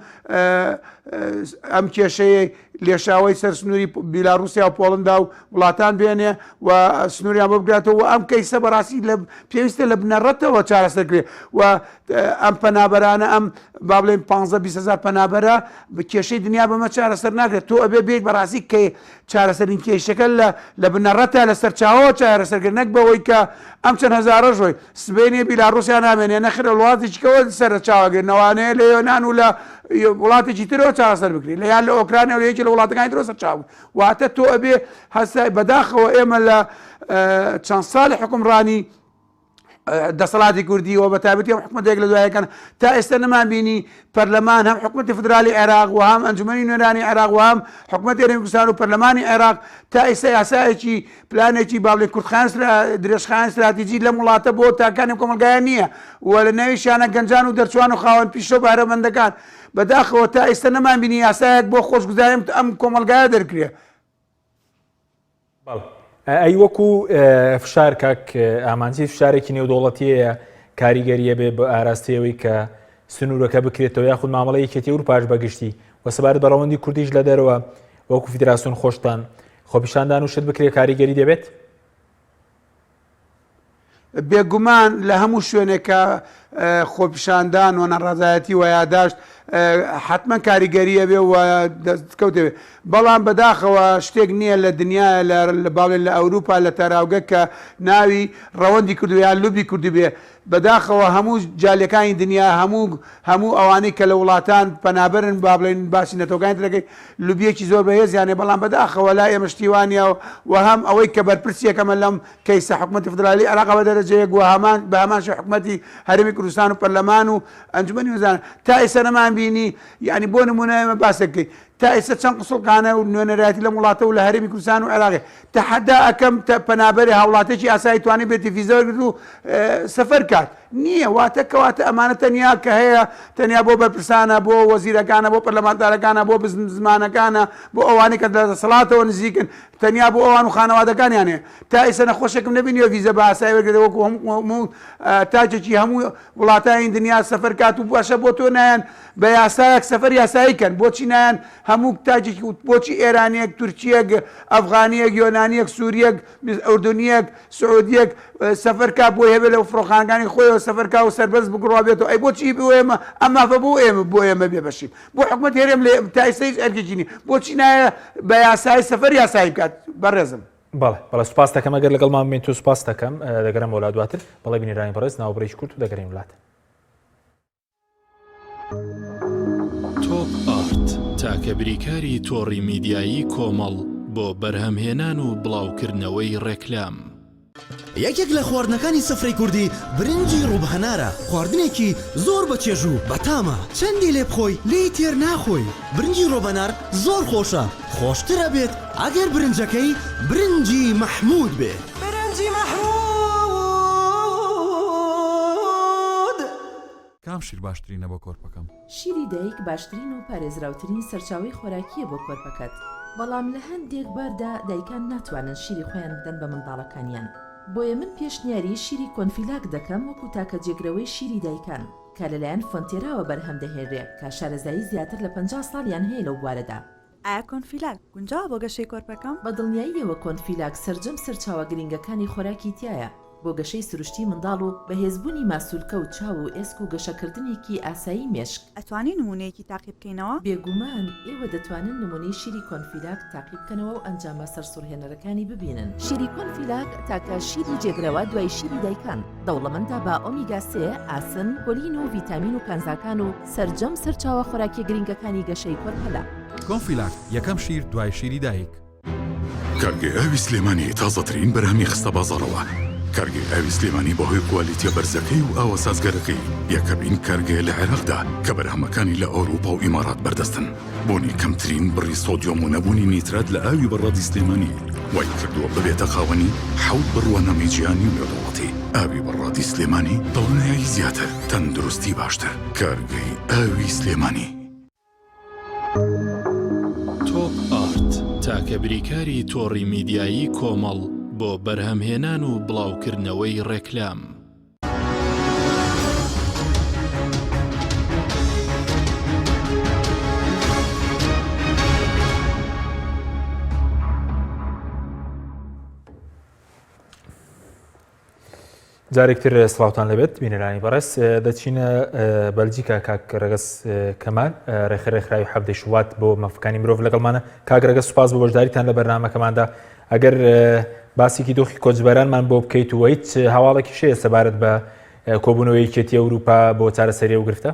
ئەم کێشەیە لێشاوی سەر سنووری بیلاڕوسیا و پۆڵندا و وڵاتان بێنێ و سنووریان بۆ بگرێتەوە و ئەم کەیسە بەڕاستی پێویستە لە بنەڕەتەوە چارەسەرکرێ و ئەم پەنابەرانە ئەم با بڵێن 15-20,000 پەنابەرە بە کێشەی دنیا بەمە چارەسەر ناکرێت تۆ ئەبێ بێت بەڕاستی کە چارەسەرین کێشەکە لە بنەڕەتە لە سەرچاوەوە چارەسەرکرد نەک بەوەی کە ئەم چەند هەزارە ژۆی سبەینێ بیلاڕوسیا نامێنێ نەخرە وڵاتێکەوە سەر چاوەگرنەوانەیە لە یۆنان و لە وڵاتێکی ترەوە چارەسەر بکرێت لە یان لە ئۆکرانیا و یەکی لە وڵاتەکانی ترەوە سەر چاو واتە تۆ ئەبێ هەستا بەداخەوە ئێمە لە چەند ساڵی حکومڕانی دەسەڵاتی کوردی و بە تایبەتی ئەم حکومەتێک لە دوایەکان تا ئێستا نەمان بینی پەرلەمان هەم حکومەتی فدرالی عێراق و هەم ئەنجومەنی نوێنەرانی عێراق و هەم حکومەتی هەرێمی کوردستان و پەرلەمانی عێراق تا ئێستا یاسایەکی پلانێکی با بڵێن کورتخان درێژخان استراتیجی لەم وڵاتە بۆ تاکانی کۆمەلگایان نییە و لە ناویشیانە گەنجان و دەرچوان و خاوەن پیشۆ بارەمەندەکان بەداخەوە تا ئێستا نەمان بینی یاسایەک بۆ خۆشگوزاری ئەم کۆمەلگایە دەرکرێ. ئەی وەکو فشار کاک ئامانجی فشارێکی نێودوڵەتیەیە کاریگەریە بێ بە ئاراستەوەی کە سنوورەکە بکرێتەوە یاخود مامەڵەی یەکێتی ئەوروپاش بەگشتی و سەبارەت بە ڕەوەندی کوردیش لە دەرەوە وەکو فیدراسیۆن خۆشتان خۆپیشاندان و شت بکرێت کاریگەری دەبێت؟ بێگومان لە هەموو شوێنێکە خۆپیشاندان و نەڕازایەتی و یاداشت حتمما کاریگەریە بێ و دەستکەوتێ بەڵام بەداخەوە شتێک نییە لە دنیاە لە باڵێن لە ئەوروپا لە تەراوگە کە ناوی ڕەوەندی کردویان لوبی کوردی بێ بەداخەوە هەموو جالەکانی دنیا هەموو ئەوانەی کە لە وڵاتان پەنابەرن با بڵێن باسی نەتۆکانی ترەکەی لوبیەکی زۆر بەهێزیانێ بەڵام بەداخەوە لا ئێمە شتیوانە و هەم ئەوەی کە بەرپرسیەکەمە لەم کەیسە حکومەتی فدرالی عێراق بە دەرەجەیەک و بە هەمان شێوە حکومەتی هەرێمی کوردستان و پەرلەمان و ئەنجومەنی وەزارە تا ئێستا نەمان بینی یعنی بۆ نمونە ئێمە باسەکەی تا ئێستا چەند قسڵکانە و نوێنەرایەتی لە وڵاتە و لە هەرێمی کوردستان و عێراقی تەحەدا ئەەکەم پەنابەری هاوڵاتێکی ئاسایی توانێت بێتی ڤیزەوە گرت و سەفەر کات نییە واتە کەواتە ئەمانە تەنیا کە هەیە تەنیا بۆ بەرپرسانە بۆ وەزیرەکانە بۆ پەرلەمانتارەکانە بۆ زمانەکانە بۆ ئەوانەی کە لە دەسەڵاتەوە نزیکن تەنیا بۆ ئەوان و خانەوادەکانیانێ تا ئێستا نەخۆشێکم نبینیوە ڤیزە بە ئاسایی وەرگرتەوە وەکو هەموو تاجێکی هەموو وڵاتانی دنیا سەفەر کات و باشە بۆ تۆ نایەن بە یاسایەک سەفەر یاسایی کەن بۆچی نایەن هەموو تاجێکی بۆچی ئێرانیەک تورکیەک ئەفغانیەک یۆنانیەک سووریەک ئوردونیەک سعودیەک سەفەرکا بۆ هەبێ لە فڕۆخانەکانی خۆیەوە سەفەرکا و سەربەرز بگڕوا بێتەوە ئەی بۆچی بۆ ئێمە ئەمافە بۆ ئێمە بێ بەشیم بۆ حکومەت هێرێم لێ تا ئێستاهیچ ئەرکێکی بۆچی نایە بە یاسای سەفەر یاسایی بکات بەڕێزم. بەڵێ سوپاس دەکەم ئەگەر لەگەڵمان بێن تۆ سوپاس دەکەم دەگەرم وڵا دواتر بەڵێ بینێرانی بەڕێز ناوبڕێکی کورد و دەگەڕین وڵاتە. تۆپ ئارت تاکە بریکاری تۆڕی میدیایی کۆمەڵ بۆ بەرهەمهێنان و بڵاوکردنەوەی ڕێکلام. یەکێک لە خواردنەکانی سفرەی کوردی برنجی ڕووبهەنارە خواردنێکی زۆر بە چێژوو بەتامە چەندی لێ بخۆی لێی تێر ناخۆی برنجی ڕۆبەنار زۆر خۆشە خۆشترە بێت ئەگەر برنجەکەی برنجی مەحموود بێ برنجی مەحموود. کام شیر باشترینە بۆ کۆرپەکەم؟ شیری دایک باشترین و پارێزراوترین سەرچاوی خۆراکیە بۆ کۆرپەکەت بەڵام لە هەندێک باردا دایکان ناتوانن شیری خۆیان بدەن بە منداڵەکانیان بۆیە من پێشنیاری شیری کۆنفیلاک دەکەم وەکو تاکە جێگرەوەی شیری دایکان کە لەلایەن فۆنتێراوە بەرهەم دەهێنرێ کە شارەزایی زیاتر لە 50 ساڵیان هەیە لەو بوارەدا. ئایا کۆنفیلاک گونجاوە بۆ گەشەی کۆرپەکەم؟ بە دڵنیاییەوە کۆنفیلاک سەرجەم سەرچاوە گرنگەکانی خۆراکی تایە بۆ گەشەی سروشتی منداڵ و بەهێزبوونی ماسوولکە و چاو و ئێسک و گەشەکردنێکی ئاسایی مێشک. ئەتوانین نمونەیەکی تاقی بکەینەوە؟ بێگومان ئێوە دەتوانن نمونەی شیری کۆنفیلاک تاقی بکەنەوە و ئەنجامە سەرسوڕهێنەرەکانی ببینن. شیری کۆنفیلاک تاکە شیری جێگرەوە دوای شیری دایکان دەوڵەمەندە بە ئۆمیگا 3 ئاسن کۆلین و ڤیتامین و کانزاکان و سەرجەم سەرچاوە خۆراکی گرنگەکانی گەشەی کۆرپەلا. کۆنفیلاک یەکەم شیر دوای شیری دایک. کارگێ ئاوی سلێمانی تازەترین بەرهەمی خستە بازاڕەوە. کارگێ ئاوی سلێمانی بەهۆی کوالیتیە بەرزەکەی و ئاوە سازگەرەکەی یەکەمین کارگێ لە عێراقدا کە بەرهەمەکانی لە ئەوروپا و ئیمارات بەردەستن بۆنی کەمترین بڕی سۆدیۆم و نەبوونی نیترات لە ئاوی بەڕادی سلێمانی وای کردووە ببێتە خاوەنی حەوت بڕوانەمەی گیانی و نێودەوڵەتی ئاوی بەڕادی سلێمانی دڵنیایی زیاتر تەندروستی باشتر کارگەی ئاوی سلێمانی تۆپ ئارت تاکە بریکاری تۆڕی میدیایی کۆمەڵ بۆ بەرهەمهێنان و بڵاوکردنەوەی ڕێکلام. جارێکتر سڵاوتان لەبێت بینەرانی بەڕێز دەچینە بەلجیکا کاک ڕێگەس کەمال ڕێخراوی هەفتەی شوات بۆ مەفەکانی مرۆڤ لەگەڵمانە. کاک ڕێگەس سوپاس بۆ بەشداریتان لە بەرنامەکەماندا. ئەگەر باسێکی دۆخی کۆچبەرانمان بۆ بکەیت و هیچ هەواڵێکی شەیە سەبارەت بە کۆبوونەوەی یەکێتی ئەوروپا بۆ چارەسەریە و گرفتە؟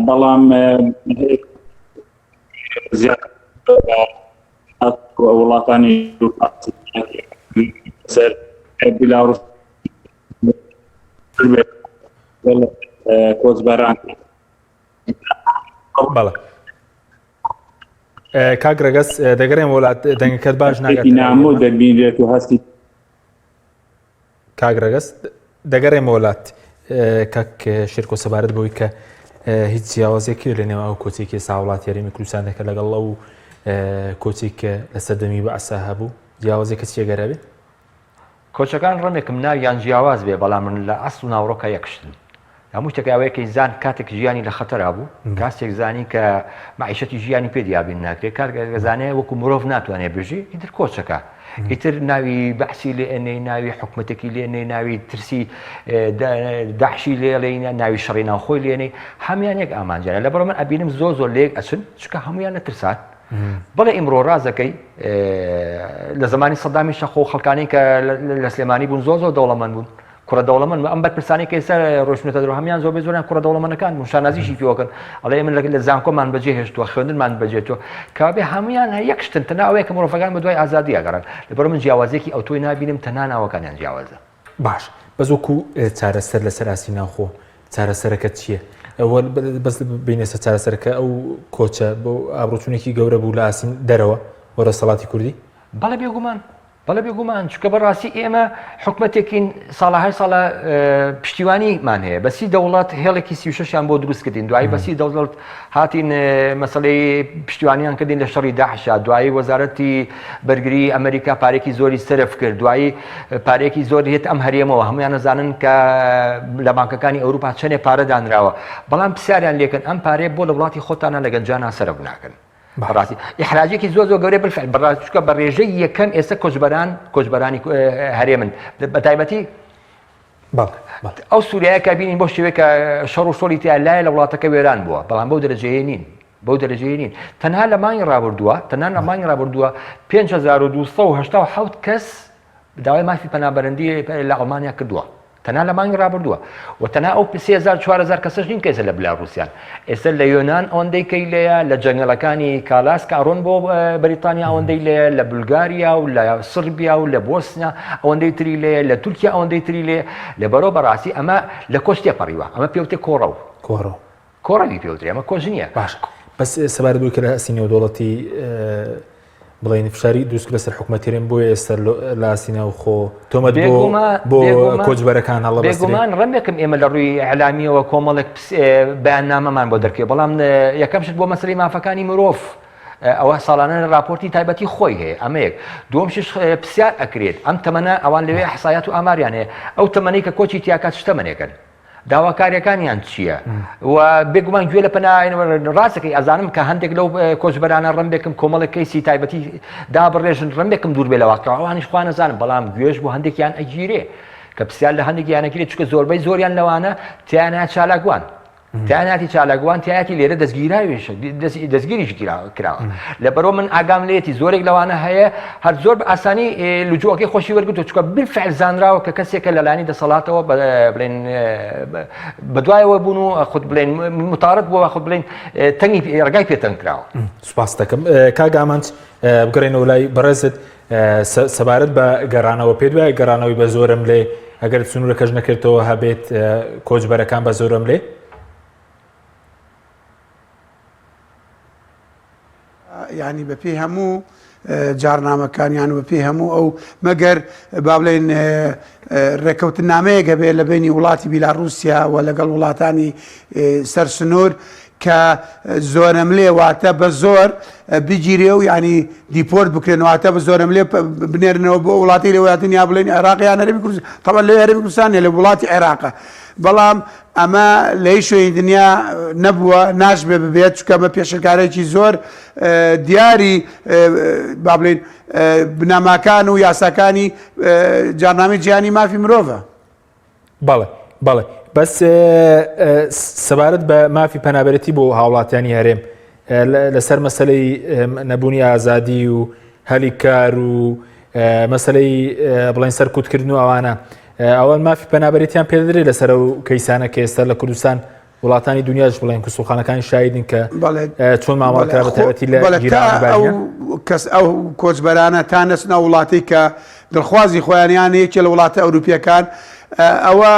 بەڵام وڵاتانی سەر بیلاڕوس کۆچبەران. بەڵێ کاک ڕێگەس دەگەڕێم وڵات دەنگەکەت باش ناگات نامۆ دەبینێت و هەستی کاک ڕێگەس دەگەڕێمە وڵات کاک شێرکۆ سەبارەت بەوەی کە هیچ جیاوازێکی لە نێو ئەو کۆچێکی ساوڵات یاریمی کوردستان دەکە لەگەڵ ئەو کۆچێک کە لەسەر دەمی بەعسا هەبوو جیاوازێکە چێگەرە بێ؟ کۆچەکان ڕەنێکم ناویان جیاواز بێ بەڵام من لە ئەسڵ و ناوڕۆکە یەکشتن. هەموو شتێکاوەیەکی زان کاتێک ژیانی لە خەتەرا بوو کاسێک زانی کە معیشەتی ژیانی پێ دیابین ناکرێت کارگەزانەیە وەکو مرۆڤ ناتوانێت بژی ئیتر کۆچەکە ئیتر ناوی بەعسی لێنەی ناوی حکومەتێکی لێنەی ناوی ترسی داعشی لێڵێنە ناوی شەڕی ناوخۆی لێنەی هەمیان یەک ئامانجانە لەبەرەوە من ئەبینم زۆر لێک ئەچن چکە هەمویان نەترسات. بەڵێ ئیمڕۆ ڕازەکەی لە زمانی سەدامی شەخۆ خەڵکانی کە لە سلێمانی بوون زۆر دەوڵەمەند بوون کوڕە دەوڵەمەند ئەم بەرپرسانی کە ئێستا ڕۆشنێتە درۆ هەمیان زۆر زۆریان کوڕە دەوڵەمەندەکان بوون شانازیشی پێوەکەن ئەڵێ من لە زانکۆمان بەجێ هێشتووە خوێندنمان بەجێتەوە کابێ هەمویان یەکشتن تەنها ئەوەیە کە مرۆڤەکان بە دوای ئازادی ئەگەڕن لەبەرەوە من جیاوازێکی ئەو تۆی نابینم تەنها ناوەکانیان جیاوازە. باش بەزۆکو چارەسەر لەسەر ئاسی ناوخۆ چارەسەرەکە چییە؟ ئەوە بەس بینێسە چارەسەرەکە ئەو کۆچە بۆ ئابڕۆچوونێکی گەورە بوو لە ئاسین دەرەوە وەرە سەڵاتی کوردی؟ بەڵێ بێگومان چکە بەڕاستی ئێمە حکومەتێکین ساڵەهای ساڵە پشتیوانیمان هەیە بەسی دەوڵات هێڵێکی 36یان بۆ دروست کردین دوایی بەسی دەوڵەت هاتین مەسەلەی پشتیوانیان کردین لە شەڕی داعشا دوایی وەزارەتی بەرگری ئەمریکا پارێکی زۆری سەرف کرد دوایی پارێکی زۆری هێت ئەم هەرێمەوە هەمویان نەزانن کە لە بانکەکانی ئەوروپا چەندێ پارە دانراوە بەڵام پرسیاریان لێکن ئەم پارێ بۆ لە وڵاتی خۆتانە لە گەنجانە سەرف ناکەن. بەڕاستی ئیحراجێکی زۆر گەورەی بالفعل بەڕاستیکە بە ڕێژەی یەکەم ئێستا کۆچبەرانی هەرێمن بەتایبەتی ئەو سووریایە کە بینین بۆ شێوەیە شەڕ و شۆڵی تیا لایە لە وڵاتەکە وێران بووە بەڵام بەو دەرەجەیە نین تەنها لە مانگی ڕابردووە 5287 کەس داوای مافی پەنابەرندی لە ئەڵمانیا کردووە تەنها لە مانگی ڕابردووە و تەنها ئەو 3400 کەسەش نین کە ئێستا لە بلاڕوسیان ئێستا لە یۆنان ئەوەندەی کەی لێیە لە جەنگەڵەکانی کالاسکە ئەڕۆن بۆ بەریتانیا ئەوەندەی لێیە لە بولگاریا و لە سربیا و لە بۆسنیا ئەوەندەی تری لێیە لە تورکیا ئەوەندەی تری لێ لەبەرەوە بەڕاستی ئەمە لە کۆشتێ پەڕیوە ئەمە پێوتێ کۆڕەوی پێوتری ئەمە کۆژ نییە. باش بەس سەبارەت بووی کە لە ئاسینی و دەوڵەتی بڵێن فشاری دروست لەسەر حکومەتیرێن بۆ ئێستا لە ئاسینە و خۆ تۆمەت بۆ کۆچبەرەکان هەڵە بێگومان ڕەنێکم ئێمە لە ڕووی ئەعلامیەوە کۆمەڵێک بەیاننامەمان بۆ دەرکێ بەڵام یەکەم شت بۆ مەسەلەی مافەکانی مرۆڤ ئەوە ساڵانە راپۆرتی تایبەتی خۆی هەیە ئەمە یەک دووەم شش پرسیار ئەکرێت ئەم تەمەنە ئەوان لەوێ حسایەت و ئاماریان هەیە ئەو تەمەنەی کە کۆچی تیاکات چ تەمەنێکن داواکاریەکانیان چییە و بێگومان گوێ لە ڕاستەکەی ئەزانم کە هەندێک لەو کۆچبەرانە ڕەنبێکم کۆمەڵێک کەیسی تایبەتی دابڕێژن ڕەنبێکم دوور بێ لە واقع ئەوانیش خوا نەزانم بەڵام گوێش بۆ هەندێکیان ئەگیرێ کە پرسیار لە هەندێکیانەگیرێت چکە زۆربەی زۆریان لەوانە تیانە چالاکوان تیاناتی چالاگوان تایەتی لێرە دەستگیراویش دەستگیریش کراوە لەبەرەوە من ئاگام لێتی زۆرێک لەوانە هەیە هەر زۆر بە ئاسانی لوجوەکەی خۆشی وەرگتو چکە بالفعل زانراوە کە کەسێکە لەلانی دەسەڵاتەوە بڵێن بەدوایەوە بوون و خود بڵێن متارەت بووە خود بڵێن تەنگی ڕێگای پێتەنگ کراوە. سوپاس دەکەم کاگامانچ بگەڕێنەوە لای بەڕێزت سەبارەت بە گەڕانەوە پێ دوایە گەڕانەوەی بە زۆرم لێ ئەگەر سنوورەکەش نەکردەوە هەبێت کۆچبەرەکان بە زۆرم لێ ینی بە پێی هەموو جارنامەکانیان و بە پێی هەموو ئەو مەگەر با بڵێن ڕێکەوتنامەیەک هەبێت لە بینی وڵاتی بیلاڕوسیا و لەگەڵ وڵاتانی سەرسنوور کە زۆرم لێ واتە بە زۆر بگیرێ و ینی دیپۆرت بکرێنەوەتە بە زۆرم لێ بنێرنەوە بۆ وڵاتی لێواتن یا بڵێن عێراقیان هەرێمی کوردستان تەبەن لە هەرێمی کوردستانە لە وڵاتی عێراقە بەڵام ئەمە لە هیچ شوێنی دنیا نەبووە ناشبێ ببێت چکە بە پێشەکارێکی زۆر دیاری با بڵێن بنەماکان و یاساکانی جارنامەی جیهانی مافی مرۆڤە. بەڵێ بەڵێ بەس سەبارەت بە مافی پەنابەرەتی بۆ هاوڵاتیانی هەرێم لەسەر مەسلەی نەبوونی ئازادی و هەلی کار و مەسلەی بڵێن سەرکوتکردن و ئەوانە ئەوە مافی پەنابەرێتیان پێدرێت لەسەر ئەو کەیسانە کە ئێستا لە کوردستان وڵاتانی دنیاش بڵێن کوسڵخانەکانی شایدن کە چۆن مامەڵەکرا بە تایبەتی لە گیرانی بارگە کەس ئەو کۆچبەرانە تا نەچنە وڵاتی کە دڵخوازی خۆیانیان یەکێ لە وڵاتە ئەوروپیەکان ئەوە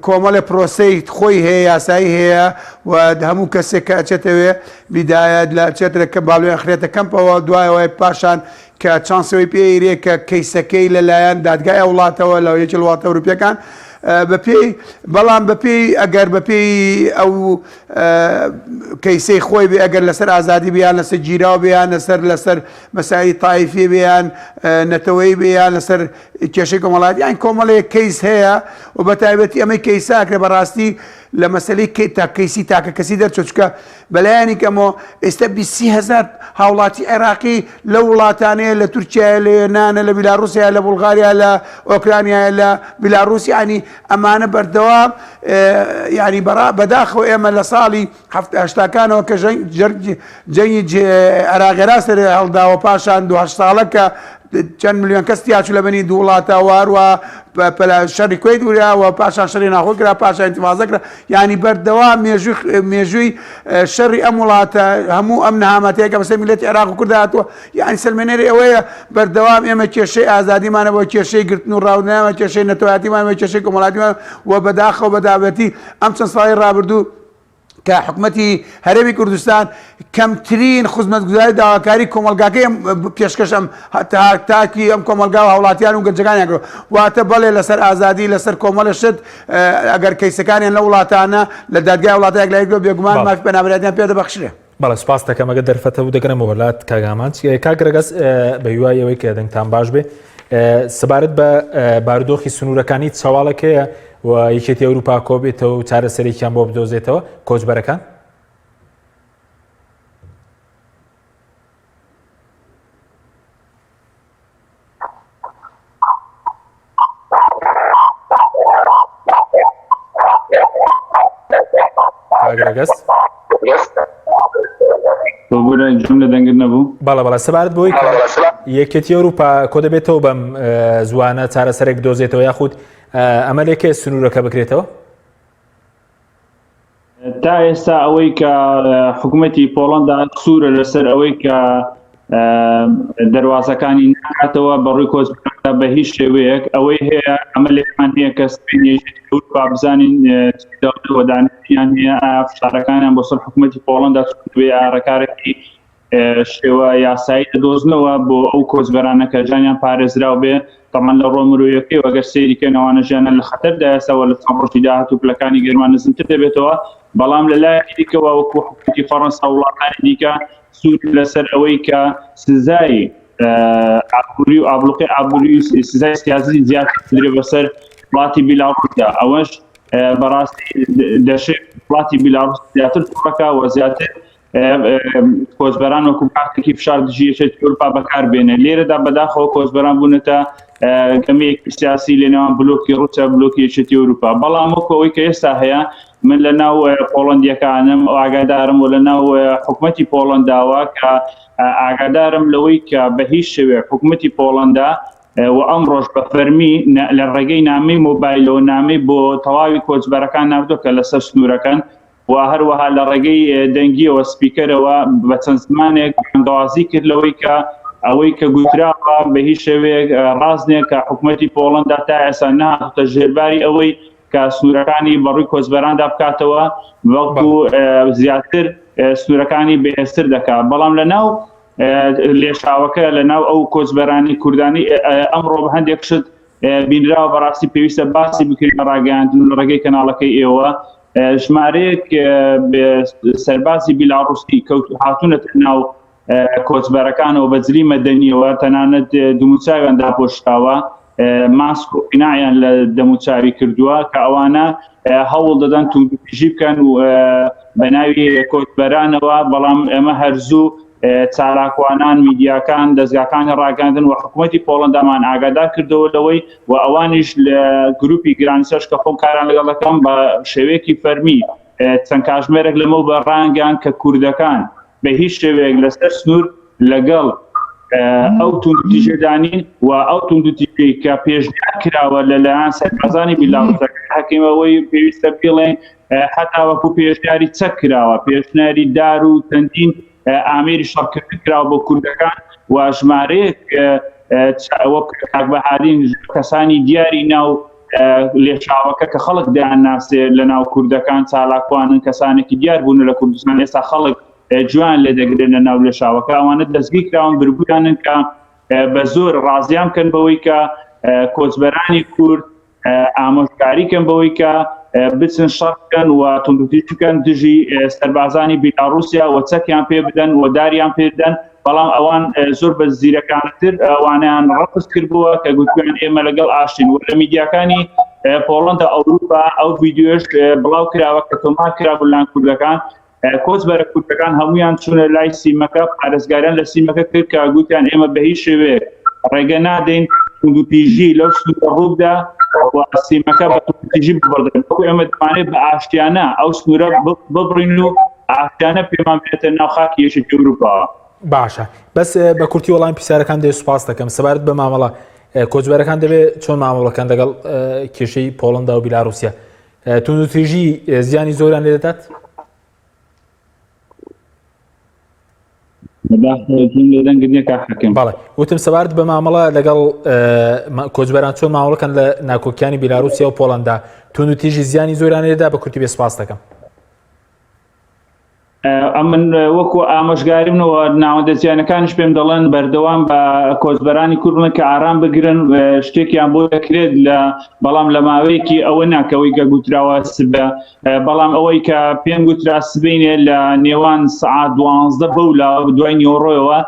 کۆمەڵە پرۆسەی خۆی هەیە یاسایی هەیە و هەموو کەسێک کە ئەچێتەوێ بیدایەت لە چێترەکە باڵوێن خرێتە کەمپەوە دوایەوەی پاشان کە چانسەوەی پێیرێ کە کەیسەکەی لەلایەن دادگای وڵاتەوە لە یەکی وڵاتە ئەوروپیەکان بەپێی بەڵام بەپێی ئەگەر بەپێی ئەو کەیسەی خۆی بێ ئەگەر لەسەر ئازادی بیان لەسەر گیراوە بیان لەسەر مەسایی تایفی بیان نەتەوەی بیان لەسەر کێشەی کۆمەڵاتی یان کۆمەڵەیە کەیس هەیە و بە تایبەتی ئەمەی کەیساکرێ بەڕاستی لە مەسلەی کەیسی تاکە کەسی دەرچۆچکە بەلایانی کەمەوە ئێستا 20,000 هاوڵاتی عێراقی لە وڵاتانەیە لە تورکیا لە یۆنانە لە بیلاڕوسیا لە بولغاریا لە ئۆکرانیا لە بیلاڕوسی ینی ئەمانە بەردەوام ینی بەداخەوە ئێمە لە ساڵی هەفتەکانەوە کە جەنگی عێراقێرا سەر هەڵداوە پاشان 2 ساڵەکە چەند ملیۆن کەس تیاچوو لە بەنی دوو وڵاتە واروە شەڕی کوێت وراوە پاشان شەڕی ناخۆ کرا پاشان ئینتیفاضە کرا ینی بەردەوام مێژووی شەڕی ئەم وڵاتە هەموو ئەم نەهامەتەیەکە بەسەر میلەتی عێراق و کوردە هاتووە یانی سەلمێنەری ئەوەیە بەردەوام ئێمە کێشەی ئازادیمانە بۆ کێشەی گرتن و ڕاودنامە کێشەی نەتەوەیەتیمان کێشەی کۆمەڵاتیمان و بەداخەوە بەدابەتی ئەم چەند ساڵی ڕابردوو کە حکوومەتی هەرێمی کوردستان کەمترین خزمەتگوزاری داواکاری کۆمەلگاکەی پێشکەشم تاکی ئەم کۆمەلگا و هاوڵاتیان و گەنجەکانیان کرد واتە بەڵێ لەسەر ئازادی لەسەر کۆمەڵە شت ئەگەر کەیسەکانیان لە وڵاتانە لە دادگای وڵاتەیەک لایەک بێگومان مافی پەنابەرێتیان پێدەبەخشرێ. بەڵێ سپاس دەکەم ئەگە دەرفەتە و دەگەنەوە وڵات کاگامانچ کاگرەگەس بە هیوایەوەی کە دەنگتان باش بێ سەبارەت بە بارودۆخی سنوورەکانی چاواڵەکەیە و یەکێتی ئەوروپا کۆبێتەوە و چارەسەرێکیان بۆ بدۆزێتەوە کۆچبەرەکان کاگرەگەس جملە دەنگت نەبوو بەڵە سەبارەت بۆی کە یەکێتی ئەوروپا کۆ دەبێتەوە بەم زوانە چارەسەرێک بدۆزێتەوە یاخود ئەمە لێکێ سنوورەکە بکرێتەوە تا ئێستا ئەوەی کە حکوومەتی پۆڵەندا سوورە لەسەر ئەوەی کە دەواازەکانی ناتەوە بەڕووی کۆچبەرەکە بە هیچ شێوەیەک ئەوەی هەیە ئەمە لێمان هەیە کە سپێنێژیورپا بزانین وەدانیان هەیە فشارەکانیان بۆ سەر حکوومەتی پۆڵەندا بێ ئارەکارێکی شێوە یاسایی دەدۆزنەوە بۆ ئەو کۆچبەرانە کە ژیانیان پارێزراو بێ تەمان لە ڕۆمرۆیەکەی وەگەر سەیریکەنەوەوانە ژیانە لە خەتەردا ئێستا لە ڕۆژی داهاتوو پلەکانی گەرمان نزمتر دەبێتەوە بەڵام لەلایەکی دیکەوە وەکو حکومەتی فەڕەنسا و وڵاتانی دیکە سوور لەسەر ئەوەی کە سزای ئابووری و ئابلوقی ئابووری سزای سیاسی زیاتر بدرێ بەسەر وڵاتی بیلاڕوسیا ئەوەش بەڕاستی دەشێت وڵاتی بیلاڕوس زیاتر تووڕەکە و زیاتر کۆچبەران وەکو کارتێکی فشار دژیەچێت ئەوروپا بەکاربێنێ لێرەدا بەداخەوە کۆچبەران بوونەتە گەمەیەکی سیاسی لەنێوان بلۆکی ڕوسیا بلۆکی یەکێتی ئەوروپا بەڵام وەکو ئەوەی کە ئێستا هەیە من لە ناو پۆڵەندیەکانم ئاگادارم و لە ناو حکوومەتی پۆڵەنداوە کە ئاگادارم لەوەی کە بە هیچ شێوێ حکوومەتی پۆڵەندا و ئەمڕۆژ بە فەرمی لە ڕێگەی نامەی مۆبایلەوە نامەی بۆ تەواوی کۆچبەرەکان ناردووە کە لەسەر سنوورەکەن و هەروەها لە ڕێگەی دەنگیەوە سپیکەرەوە بە چەند زمانێک داوازی کرد لەوەی کە ئەوەی کە گوتراوە بە هیچ شێوەیەک ڕاستنێ کە حکوومەتی پۆڵەندا تا ئێستا نهاتۆتە ژێرباری ئەوەی کە سنوورەکانی بەڕووی کۆچبەراندا بکاتەوە وەکو زیاتر سنوورەکانی بەهێزتر دەکات بەڵام لە ناو لێشاوەکە لە ناو ئەو کۆچبەرانی کوردانی ئەمڕۆ بە هەندێک شت بینراوە بەڕاستی پێویستە باسی بکرێن ڕاگەیاندن لە ڕێگەی کەناڵەکەی ئێوە ژمارەیەک سەربازی بیلاڕوسی هاتوونەتە ناو کۆچبەرەکانەوە بەجلی مەدەنیەوە تەنانەت دموچاویان داپۆشراوە ماسک و قیناعیان لە دەموچاوی کردووە کە ئەوانە هەوڵ دەدەن توندوتیژی بکەن و بە ناوی کۆچبەرانەوە بەڵام ئێمە هەرزوو چالاکوانان میدیاکان دەستگاکانی ڕاگەاندن و حکوومەتی پۆڵەندامان ئاگادار کردەوە لەوەی و ئەوانیش لە گروپی گرانسەرش کە خۆم کاران لەگەڵ دەکەم بە شێوەیەکی فەرمی چەند کاتژمێرێک لەمە بە ڕانگەیان کە کوردەکان بە هیچ شێوەیەک لەسەر سنوور لەگەڵ ئەو توندوتیژەدانی و ئەو توندوتیژەی کە پێشنیار کراوە لەلایەن سەربازانی بیلاڕوسەکە حەکیمەوەی پێویستە بڵێن حتا وەکو پێشنیاری چەک کراوە پێشنیاری دار و چەندین ئامێری شەڕکردن کراوە بۆ کوردەکان و ژمارەیەک وەک کاک بەهادین کەسانی دیاری ناو لێشاوەکە کە خەڵک دایانناسێ لە ناو کوردەکان چالاکوانن کەسانێکی دیار بوون لە کوردستان ئێستا خەڵک جوان لێ دەگرێن لە ناو لێشاوەکە ئەوانە دەستگیر کراون بربوویانن کە بە زۆر ڕازیان بکەن بەوەی کە کۆچبەرانی کورد ئامۆژگاریکەن بەوەی کە بچن شەڕ بکەن و توندوتیژ بکەن دژی سەربازانی بیلاڕوسیا و چەکیان پێ بدەن و داریان پێ بدەن بەڵام ئەوان زۆر بە زیرەکانتر ئەوانیان ڕەفز کردبووە کە گوتیان ئێمە لەگەڵ ئاشتین و لە میدیاکانی پۆڵەندا ئەوروپا ئەو ڤیدیۆش بڵاو کراوە کە تۆمار کرابوو لەلایەن کوردەکان کۆچبەرە کوردەکان هەمویان چوونە لای سیمەکە پارێزگاریان لە سیمەکە کرد کە گوتیان ئێمە بە هیچ شێوەیەک ڕێگە نادەین توندوتیژی لەو سنوورە ڕووبدا سیمەکە بە توندوتیژی ببڕدەن ئێمە دەمانێت بە ئاشتیانە ئەو سنوورە ببڕین و ئاشتیانە پێمان بێتە ناو خاکی یەکێتی ئەوروپاوە. باشە بەس بە کورتی وەڵامی پرسیارەکان دێ سوپاس دەکەم سەبارەت بە مامەڵە کۆچبەرەکان دەبێت چۆن مامەڵەکان لەگەڵ کێشەی پۆڵەندا و بیلاڕوسیا توندوتیژی زیانی زۆریان لێ دەدات؟ بەڵێ وتم سەبارەت بە مامەڵە لەگەڵ کۆچبەران چۆن مامەڵەکان لە ناکۆکیانی بیلاڕوسیا و پۆڵەندا توندوتیژی زیانی زۆریان لێدا بە کورتی بێ سوپاس دەکەم. من وەکو ئامۆژگاریمەوە ناوەندەجیانەکانش پێم دەڵێن بەردەوام بە کۆچبەرانی کوردن کە ئارام بگرن شتێکیان بۆ دەکرێت لە بەڵام لە ماوەیەکی ئەوە ناکەوەی کە گوتراوە سبە بەڵام ئەوەی کە پێم گوترا سبینێ لە نێوان سعات 12 بەولا دوای نیۆڕۆیەوە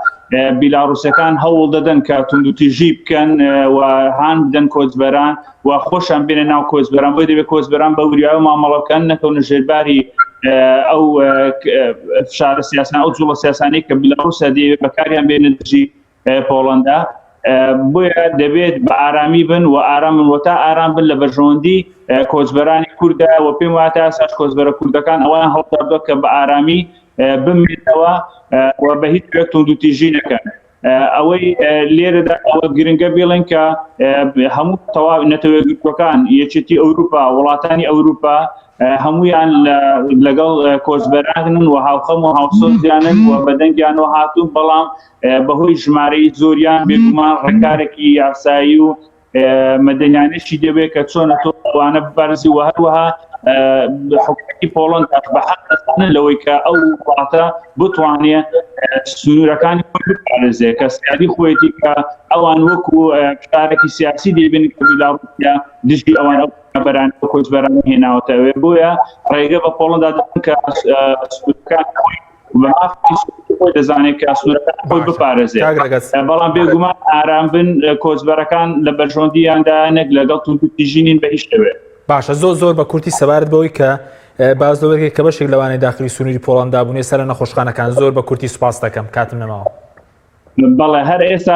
بیلاڕوسەکان هەوڵ دەدەن کە توندوتیژی بکەن و هان بدەن کۆچبەران و خۆشیان بێنە ناو کۆچبەران بۆی دەبێت کۆچبەران بە وریاوی مامەڵەکان نەکەونە ژێرباری ئەو فشارە سیاسان ئەو جوڵە سیاسانەی کە بیلاڕوسیا دەیەوێت بەکاریان بێنە دژی پۆڵەندا بۆیە دەبێت بە ئارامی بن و ئارام بن و تا ئارام بن لە بەرژەوەندی کۆچبەرانی کوردە و پێم وایە تا ئێستاش کۆچبەرە کوردەکان ئەوان هەڵدەردووە کە بە ئارامی بمێنەوە و بە هیچ شوێک توندوتیژی نەکەن. ئەوەی لێرەدا ئەوە گرنگە بێڵێن کە هەموو تەواو نەتەوەیەکگرتوەکان یەکێتی ئەوروپا وڵاتانی ئەوروپا هەمویان لەگەڵ کۆچبەرانن و هاوخەم و هاوسۆزیانن و بەدەنگیانەوە هاتوون بەڵام بەهۆی ژمارەی زۆریان بێگومان ڕێکارێکی یاسایی و مەدەنیانێکی دەبێت کە چۆنە تۆوانە ببارزی و هەروەها حکومەتی پۆڵەندا بە حەق دەستانن لەوەی کە ئەو وڵاتە بتوانێت سنوورەکانی خۆی بپارێزێت کە سیادی خۆیەتی کە ئەوان وەکو شارێکی سیاسی دەبێن کە بیلاڕوسیا دژی ئەوان بەران کۆچبەران هێناوەتەوێ بۆیە ڕێگە بە پۆڵەندا دەدەن کە سنوورەکان خۆی بە مافی خۆی دەزانێت کە سنوورەکان خۆی بپارێزێت بەڵام بێگومان ئارام بن کۆچبەرەکان لە بەرژەوەندییاندا نەک لەگەڵ توندوتیژی نین بە هیچ شێوێ. باشە زۆر بە کورتی سەبارەت بەوەی کە باز لەوەیەک کە بەشێک لەوانەی داخلی سنووری پۆڵەندا بوونێ سەر نەخۆشخانەکان زۆر بە کورتی سوپاس دەکەم کاتم نەماوە. بەڵێ هەر ئێستا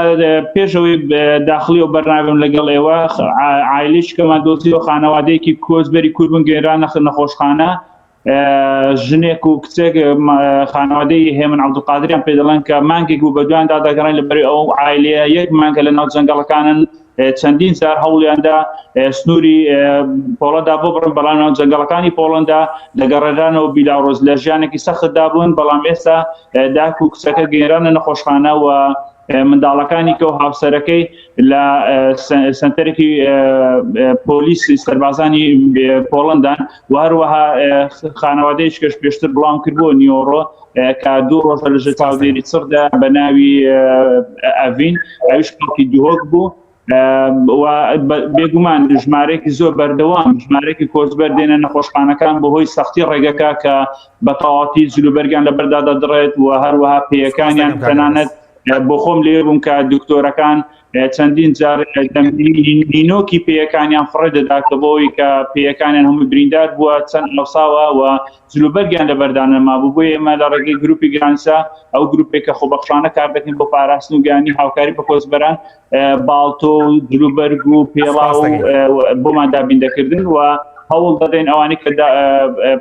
پێشەوەی داخلی و بەرنامەم لەگەڵ ئێوە عایلیشکەمان دۆزی و خانەوادەیەکی کۆچبەری کوربن گەێران نەخۆشخانە ژنێک و کچێک خانەوادەی هێمن عەبدولقادریان پێ دەڵێن کە مانگێک بوو بە دوایان دادەگەڕێن لەبەری ئەو عایلەیە یەک مانگە لە ناو جەنگەڵەکانن چەندین جار هەوڵیاندا سنووری پۆڵەندا بۆ بڕن بەڵام ناو جەنگەڵەکانی پۆڵەندا لەگەڕێدانەوە بیلاڕۆز لە ژیانێکی سەختدا بوون بەڵام ئێستا داک و کچەکە گەێرانە نەخۆشخانە و منداڵەکانی کە و هاوسەرەکەی لە سنتەرێکی پۆلیسی سەربازانی پۆڵەندان و هەروەها خانەوادەیەش کەش پێشتر بڵاو کردبووە نیۆڕۆ کە دوو ڕۆژە لەژێر چاودێری چڕدا بە ناوی ئەڤین ئەویش پاڵکی دووهۆک بوو و بێگومان ژمارەیەکی زۆر بەردەوام ژمارەیەکی کۆچبەر دێنە نەخۆشخانەکان بەهۆی سەختی ڕێگەکە کە بە تەواوەتی جلوبەرگیان لەبەردا دەدڕێت و هەروەها پێیەکانیان تەنانەت بۆ خۆم لێ بووم کە دکتۆرەکان چەندین جار نینۆکی پێیەکانیان فڕێ دەداکەبەوەی کە پێیەکانیان هەموو بریندار بووە چەند ئەوساوە و جلوبەرگیان لەبەردانەما بوو بۆ ئێمە لە ڕێگەی گروپی گرانسا ئەو گروپێکە خۆبەخشانە کار دەکەین بۆ پاراستن و گیانی هاوکاری بە کۆچبەران باڵتۆ و جلوبەرگ و پێڵا و بۆمان دابیندەکردن و هەوڵ دەدەین ئەوانەی کە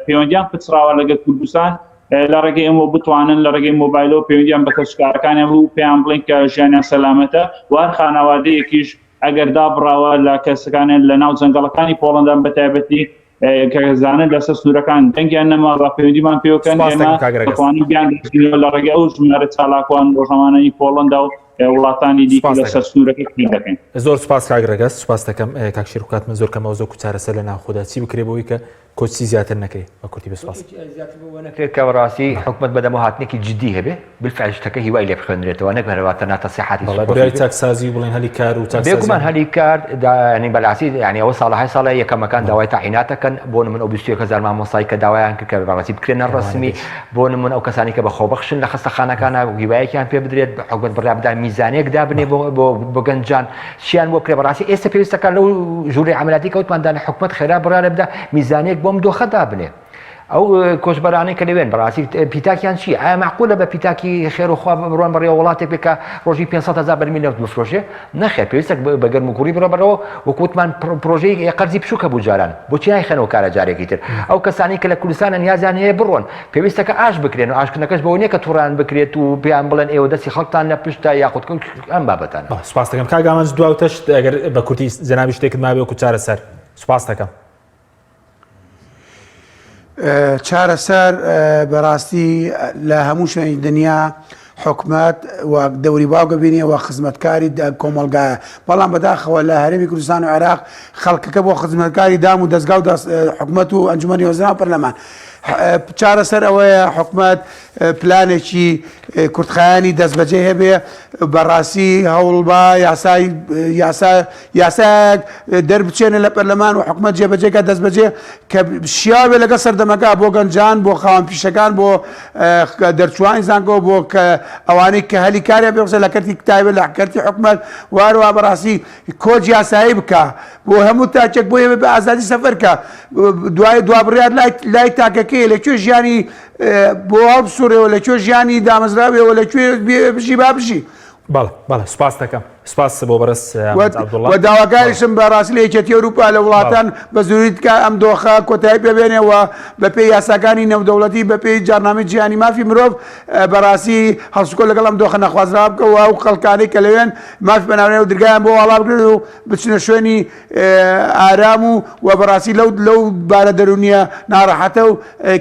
پەیوەندیان پچراوە لەگەڵ کوردستان لە ڕێگەی ئەمە بتوانن لە ڕێگەی مۆبایلەوە پەیوەندیان بە کەسوکارەکانیان بوو پێیان بڵێن کە ژیانیان سەلامەتە و هەر خانەوادەیەکیش ئەگەر دابڕاوە لە کەسەکانیان لە ناو جەنگەڵەکانی پۆڵەندا بەتایبەتی کەزانن لەسەر سوورەکان دەنگیان نەما بە پەیوەندیمان پێوەکەن ئێمە دەتوانین بیان لە ڕێگەی ئەو ژمارە چالاکوان ڕۆژنامانەی پۆڵەندا و وڵاتانی دیکە لەسەر سوورەکە دەکەین. زۆر سوپاس کاگرەگەست سوپاس دەکەم کاکشیر کاتمە زۆر کەمەوە زۆر کوچارەسەر لە ناوخۆدا چی بکرێ بۆی کە کۆچی زیاتر نەکەی بە کورتی بەسپاس کە ڕاستی حکومت بەدەمە هاتنێکی جدی هەبێ بالفعل شتەکە هیوای لێ بخوێنرێتەوە نەک بەرەواتە ناتە سیحاتی بەڵای چاکسازی بڵێن هەلی کار و بێگومان هەلی کار ینی بەلاسی ینی ئەوە ساڵە ساڵە یەکەمەکان داوای تاعیناتەکەن بۆ من ئەو 200,000 مامۆستای کە داوایان کرد کە ڕاستی بکرێنە ڕسمی بۆ من ئەو کەسانی کە بە خۆبەخشن لە خستەخانەکانە هیوایەکیان پێ بدرێت حکومت بڕابدا میزانێک دابنێ بۆ گەنجان شیان بۆ کرێ بەڕاستی ئێستا پێویستەکان لەو ژووری عملیاتی کەوتماندا لە حکومت خێرا بڕا لەبدا میزانێک بۆم دۆخە دابنێ ئەو کۆچبەرانەی کە لەوێن بەڕاستی پیتاکیان چی ئایا معقولە بە پیتاکی خێر و خوا بڕۆن بەڕێوە وڵاتێک بکە ڕۆژی 500,000 بەرمیل نەفت بفرۆشێ نەخێر پێویستە بە گەرم و کوڕی بڕۆ وەکوتمان پرۆژەی قەرزی بچووکە بوو جاران بۆچی نایخەنەوە کارە جارێکی تر ئەو کەسانی کە لە کوردستانە نیازیان هەیە بڕۆن پێویستە کە ئاش بکرێن و ئاشکردنەکەش بەوە نیە کە تووڕان بکرێت و پێیان بڵێن ئێوە دەستی خەڵکتان لە پشتە یاخود ئەم بابەتانە. سوپاس دەکەم کاگامانج دواوتەش ئەگەر بە کورتی جەنابی شتێکت مابێ وەکو چارەسەر سوپاس دەکەم. چارەسەر بەڕاستی لە هەموو شوێنی دنیا حکومت و دەوری باوگە بینێ و خزمەتکاری کۆمەلگایە بەڵام بەداخەوە لە هەرێمی کوردستان و عێراق خەڵکەکە بۆ خزمەتکاری دام و دەستگا و حکومەت و ئەنجومەنی وەزیران پەرلەمان چارەسەر ئەوەیە حکومت پلانێکی کورتخایانی دەستبەجێ هەبێ بەڕاستی هەوڵ بە یاسایەک دەربچێنە لە پەرلەمان و حکومت جێبەجێکە دەستبەجێ کە شیاوێ لەگە سەردەمەکە بۆ گەنجان بۆ خاوەن پیشەکان بۆ دەرچوانی زانکۆ بۆ کە ئەوانەی کە هەلی کاریان پێ لە کەرتی کتابە لە کەرتی حکومت وارووا بەڕاستی کۆچ یاسایی بکە بۆ هەموو تاچێک بۆ بە ئازادی سەفەرکە دوای دوابڕیار لای تاکەکەی لەکوێ ژیانی بۆ ئەو بسوورەوە لەکوێ ژیانی دامەزراوێەوە لەکوێ بژی با بژی. بەڵێ سوپاس دەکەم سوپاس بۆ بەرز و داواکاریشم بەڕاستی لە یەکێتی ئەوروپا لە وڵاتان بە زوریت کە ئەم دۆخە کۆتایی پێبێنێەوە بە پێی یاساکانی نێودەوڵەتی بە پێی جارنامەی جیهانی مافی مرۆڤ بەڕاستی هەڵسوکۆ لەگەڵ ئەم دۆخە نەخوازرا بکەوە و خەڵکانەی کە لەوێن مافی بەناوێنێ و دەرگایان بۆ وەڵا بگرێت و بچنە شوێنی ئارام و بەڕاستی لەو بارە دەرونیە ناڕەحەتە و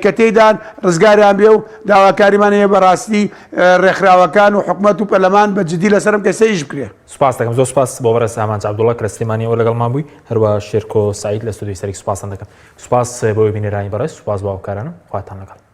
کە تێیدان ڕزگاریان بێ و داواکاریمان هەیە بەڕاستی ڕێکخراوەکان و حکومەت و پەرلەمان بە جدی لەسەرم کە سەیش بکرێ. سوپاس دەکەم زۆر سوپاس بۆ بەرز ئامانج عەبدوڵڵا کە لە سلێمانیەوە لەگەڵمان بووی هەروە شێرکۆ سعید لە ستودیۆی سەرەکی سوپاسان دەکەم سوپاس بۆ بینێرانی بەڕێز سوپاس بۆ هاوکارانم خواتان لەگەڵ.